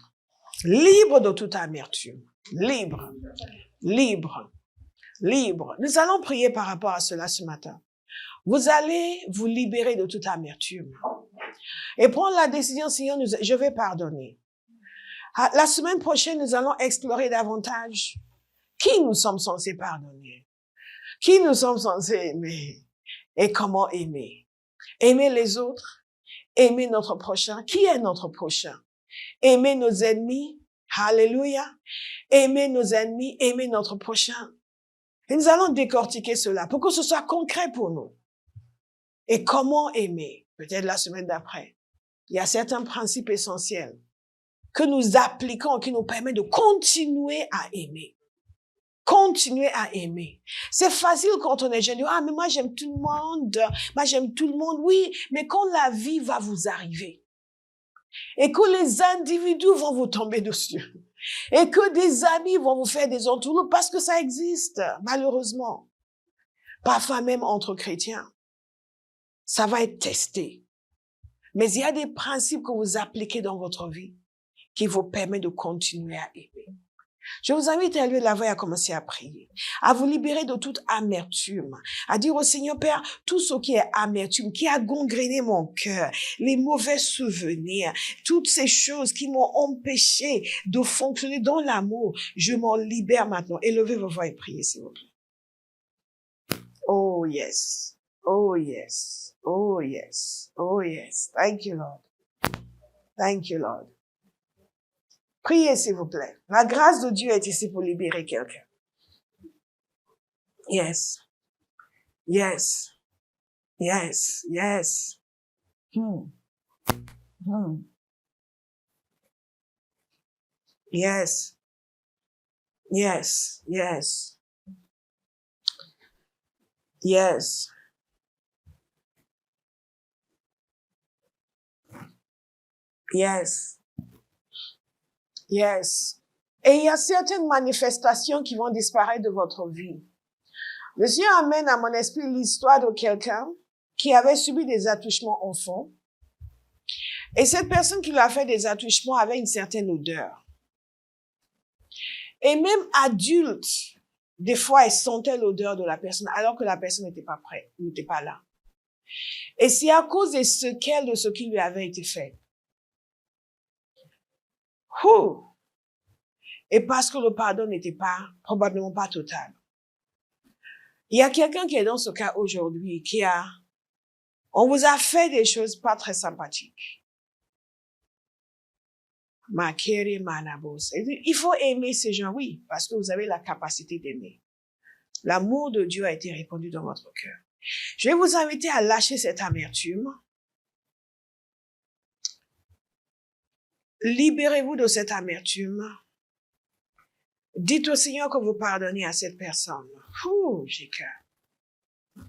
Libre de toute amertume. Libre. Libre. Libre. Nous allons prier par rapport à cela ce matin. Vous allez vous libérer de toute amertume. Et prendre la décision, Seigneur, je vais pardonner. La semaine prochaine, nous allons explorer davantage qui nous sommes censés pardonner, qui nous sommes censés aimer et comment aimer. Aimer les autres, aimer notre prochain. Qui est notre prochain? Aimer nos ennemis. Alléluia. Aimer nos ennemis, aimer notre prochain. Et nous allons décortiquer cela pour que ce soit concret pour nous. Et comment aimer? Peut-être la semaine d'après. Il y a certains principes essentiels que nous appliquons, qui nous permettent de continuer à aimer. Continuer à aimer. C'est facile quand on est jeune. Mais moi j'aime tout le monde. Moi j'aime tout le monde. Oui, mais quand la vie va vous arriver et que les individus vont vous tomber dessus et que des amis vont vous faire des entourloups parce que ça existe, malheureusement. Parfois même entre chrétiens. Ça va être testé. Mais il y a des principes que vous appliquez dans votre vie qui vous permettent de continuer à aimer. Je vous invite à lever la voix et à commencer à prier, à vous libérer de toute amertume, à dire au Seigneur Père, tout ce qui est amertume, qui a gangréné mon cœur, les mauvais souvenirs, toutes ces choses qui m'ont empêché de fonctionner dans l'amour, je m'en libère maintenant. Élevez vos voix et priez, s'il vous plaît. Oh yes, oh yes, oh yes, oh yes. Thank you, Lord. Thank you, Lord. Priez, s'il vous plaît. La grâce de Dieu est ici pour libérer quelqu'un. Yes. Yes. Yes. Yes. Yes. Yes. Yes. Yes. Yes. Yes. Et il y a certaines manifestations qui vont disparaître de votre vie. Le Seigneur amène à mon esprit l'histoire de quelqu'un qui avait subi des attouchements enfants. Et cette personne qui lui a fait des attouchements avait une certaine odeur. Et même adulte, des fois, elle sentait l'odeur de la personne alors que la personne n'était pas prête, n'était pas là. Et c'est à cause des séquelles de ce qui lui avait été fait. Et parce que le pardon n'était probablement pas total. Il y a quelqu'un qui est dans ce cas aujourd'hui, on vous a fait des choses pas très sympathiques. Il faut aimer ces gens, oui, parce que vous avez la capacité d'aimer. L'amour de Dieu a été répandu dans votre cœur. Je vais vous inviter à lâcher cette amertume. Libérez-vous de cette amertume. Dites au Seigneur que vous pardonnez à cette personne. J'ai cœur.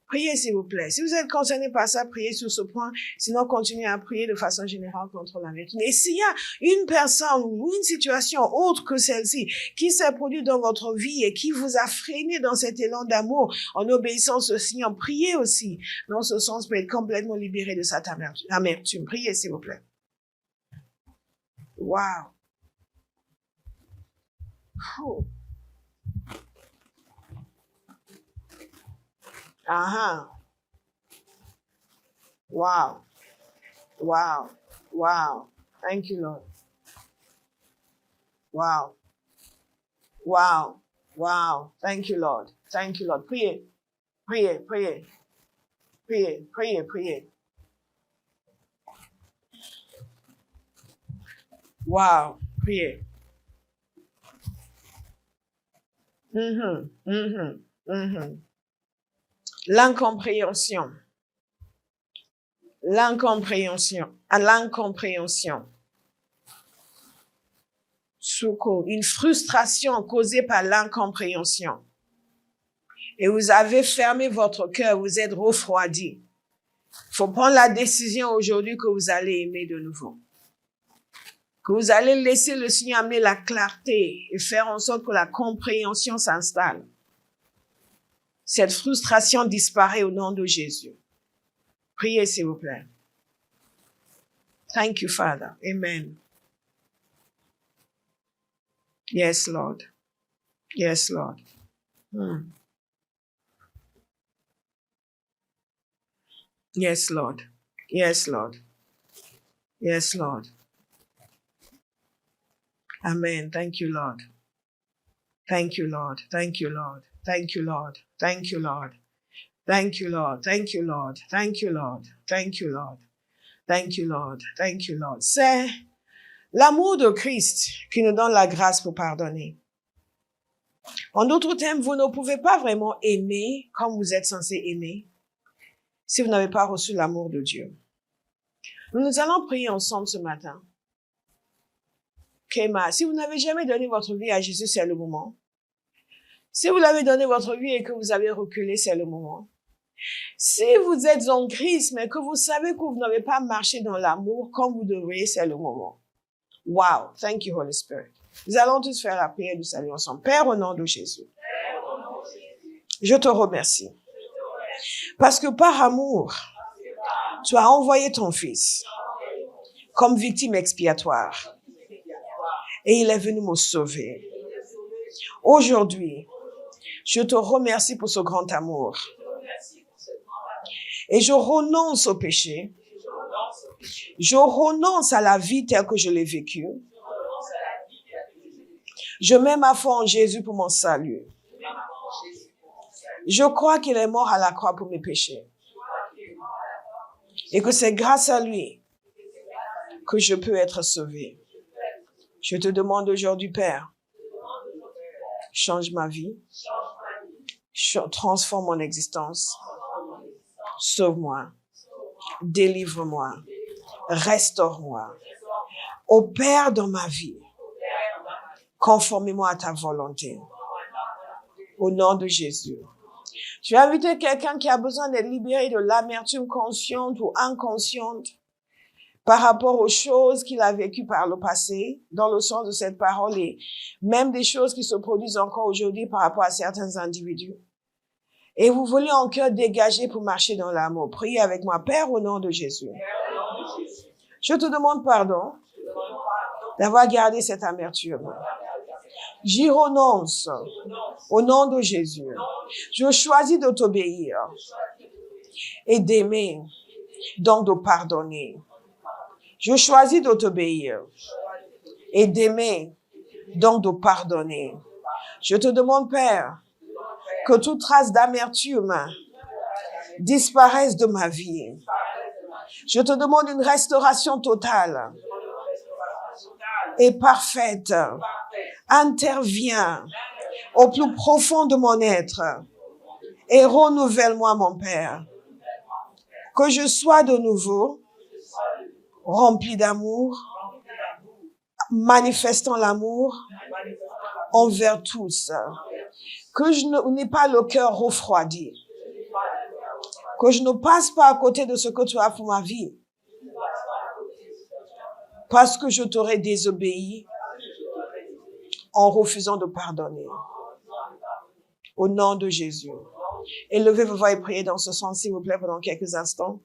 Priez, s'il vous plaît. Si vous êtes concerné par ça, priez sur ce point. Sinon, continuez à prier de façon générale contre l'amertume. Et s'il y a une personne ou une situation autre que celle-ci qui s'est produite dans votre vie et qui vous a freiné dans cet élan d'amour en obéissance au Seigneur, priez aussi dans ce sens pour être complètement libéré de cette amertume. Priez, s'il vous plaît. Wow. Oh. Uh-huh. Wow. Wow. Wow. Thank you, Lord. Wow. Wow. Wow. Thank you, Lord. Thank you, Lord. Priez. Priez. Priez. Priez. Priez. Priez. Wow. Priez. L'incompréhension. L'incompréhension. À l'incompréhension. Une frustration causée par l'incompréhension. Et vous avez fermé votre cœur, vous êtes refroidi. Il faut prendre la décision aujourd'hui que vous allez aimer de nouveau. Que vous allez laisser le Seigneur amener la clarté et faire en sorte que la compréhension s'installe. Cette frustration disparaît au nom de Jésus. Priez, s'il vous plaît. Thank you, Father. Amen. Yes, Lord. Yes, Lord. Yes, Lord. Yes, Lord. Yes, Lord. Amen. Thank you, Lord. Thank you, Lord. Thank you, Lord. Thank you, Lord. Thank you, Lord. Thank you, Lord. Thank you, Lord. Thank you, Lord. Thank you, Lord. Thank you, Lord. Thank you, Lord. C'est l'amour de Christ qui nous donne la grâce pour pardonner. En d'autres termes, vous ne pouvez pas vraiment aimer comme vous êtes censé aimer si vous n'avez pas reçu l'amour de Dieu. Nous allons prier ensemble ce matin. Kéma, si vous n'avez jamais donné votre vie à Jésus, c'est le moment. Si vous l'avez donné votre vie et que vous avez reculé, c'est le moment. Si vous êtes en Christ, mais que vous savez que vous n'avez pas marché dans l'amour comme vous devriez, c'est le moment. Wow. Thank you, Holy Spirit. Nous allons tous faire la prière du salut ensemble. Père, au nom de Jésus, je te remercie. Parce que par amour, tu as envoyé ton Fils comme victime expiatoire. Et il est venu me sauver. Aujourd'hui, je te remercie pour ce grand amour. Et je renonce au péché. Je renonce à la vie telle que je l'ai vécue. Je mets ma foi en Jésus pour mon salut. Je crois qu'il est mort à la croix pour mes péchés. Et que c'est grâce à lui que je peux être sauvé. Je te demande aujourd'hui, Père, change ma vie, transforme mon existence, sauve-moi, délivre-moi, restaure-moi, opère dans ma vie, conformément à ta volonté. Au nom de Jésus. Je vais inviter quelqu'un qui a besoin d'être libéré de l'amertume consciente ou inconsciente par rapport aux choses qu'il a vécues par le passé, dans le sens de cette parole, et même des choses qui se produisent encore aujourd'hui par rapport à certains individus. Et vous voulez en cœur dégager pour marcher dans l'amour. Priez avec moi. Père, au nom de Jésus. Je te demande pardon d'avoir gardé cette amertume. J'y renonce au nom de Jésus. Je choisis de t'obéir et d'aimer, donc de pardonner. Je choisis de t'obéir et d'aimer, donc de pardonner. Je te demande, Père, que toute trace d'amertume disparaisse de ma vie. Je te demande une restauration totale et parfaite. Interviens au plus profond de mon être et renouvelle-moi, mon Père. Que je sois de nouveau rempli d'amour, manifestant l'amour envers tous. Que je n'ai pas le cœur refroidi. Que je ne passe pas à côté de ce que tu as pour ma vie. Parce que je t'aurais désobéi en refusant de pardonner. Au nom de Jésus. Élevez vos voix et priez dans ce sens, s'il vous plaît, pendant quelques instants.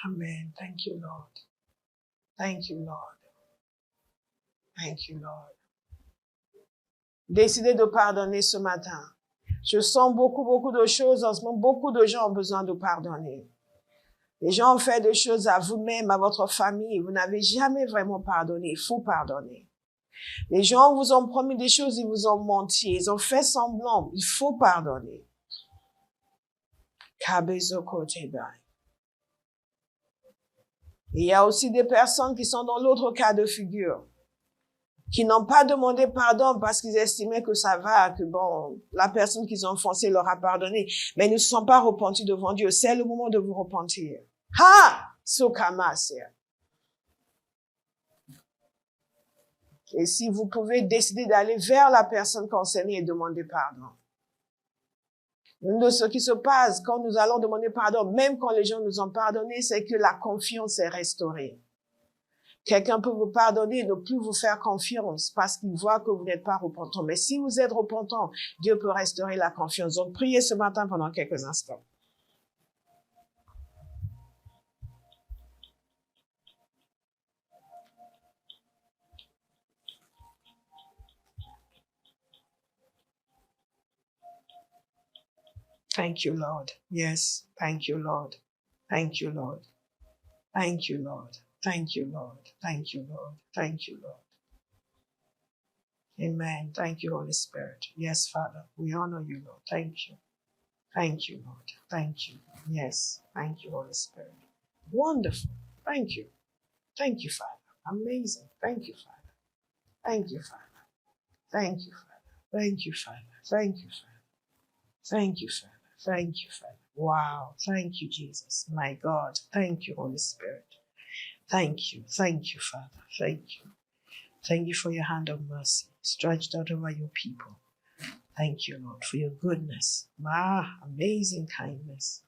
Amen. Thank you, Lord. Thank you, Lord. Thank you, Lord. Décidez de pardonner ce matin. Je sens beaucoup de choses en ce moment. Beaucoup de gens ont besoin de pardonner. Les gens ont fait des choses à vous-même, à votre famille. Vous n'avez jamais vraiment pardonné. Il faut pardonner. Les gens vous ont promis des choses, ils vous ont menti. Ils ont fait semblant. Il faut pardonner. Il y a aussi des personnes qui sont dans l'autre cas de figure, qui n'ont pas demandé pardon parce qu'ils estimaient que ça va, que bon, la personne qu'ils ont offensée leur a pardonné, mais ils ne se sont pas repentis devant Dieu. C'est le moment de vous repentir. Ha! Sokamasia. Et si vous pouvez décider d'aller vers la personne concernée et demander pardon. Une de ce qui se passe quand nous allons demander pardon, même quand les gens nous ont pardonné, c'est que la confiance est restaurée. Quelqu'un peut vous pardonner et ne plus vous faire confiance parce qu'il voit que vous n'êtes pas repentant. Mais si vous êtes repentant, Dieu peut restaurer la confiance. Donc, priez ce matin pendant quelques instants. Thank you, Lord. Yes. Thank you, Lord. Thank you, Lord. Thank you, Lord. Thank you, Lord. Thank you, Lord. Thank you, Lord. Amen. Thank you, Holy Spirit. Yes, Father. We honor you, Lord. Thank you. Thank you, Lord. Thank you. Yes. Thank you, Holy Spirit. Wonderful. Thank you. Thank you, Father. Amazing. Thank you, Father. Thank you, Father. Thank you, Father. Thank you, Father. Thank you, Father. Thank you, Father. Thank you, Father. Wow. Thank you, Jesus. My God. Thank you, Holy Spirit. Thank you. Thank you, Father. Thank you. Thank you for your hand of mercy stretched out over your people. Thank you, Lord, for your goodness. Amazing kindness.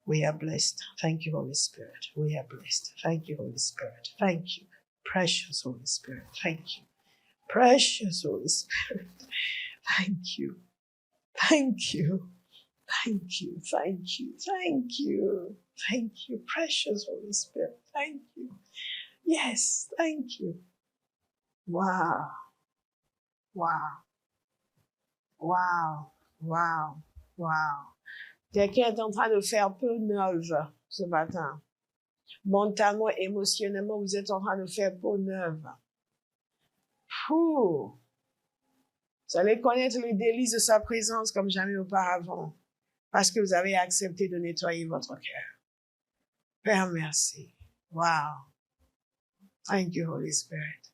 We are blessed. Thank you, Holy Spirit. We are blessed. Thank you, Holy Spirit. Thank you. Precious Holy Spirit. Thank you. Precious Holy Spirit. Thank you. Thank you. Thank you. Thank you. Thank you. Thank you. Precious Holy Spirit. Thank you. Yes. Thank you. Wow. Wow. Wow. Wow. Wow. Quelqu'un est en train de faire peu neuve ce matin. Mentalement, émotionnellement, vous êtes en train de faire peau neuve. Vous allez connaître les délices de sa présence comme jamais auparavant. Parce que vous avez accepté de nettoyer votre cœur. Père, merci. Wow. Thank you, Holy Spirit.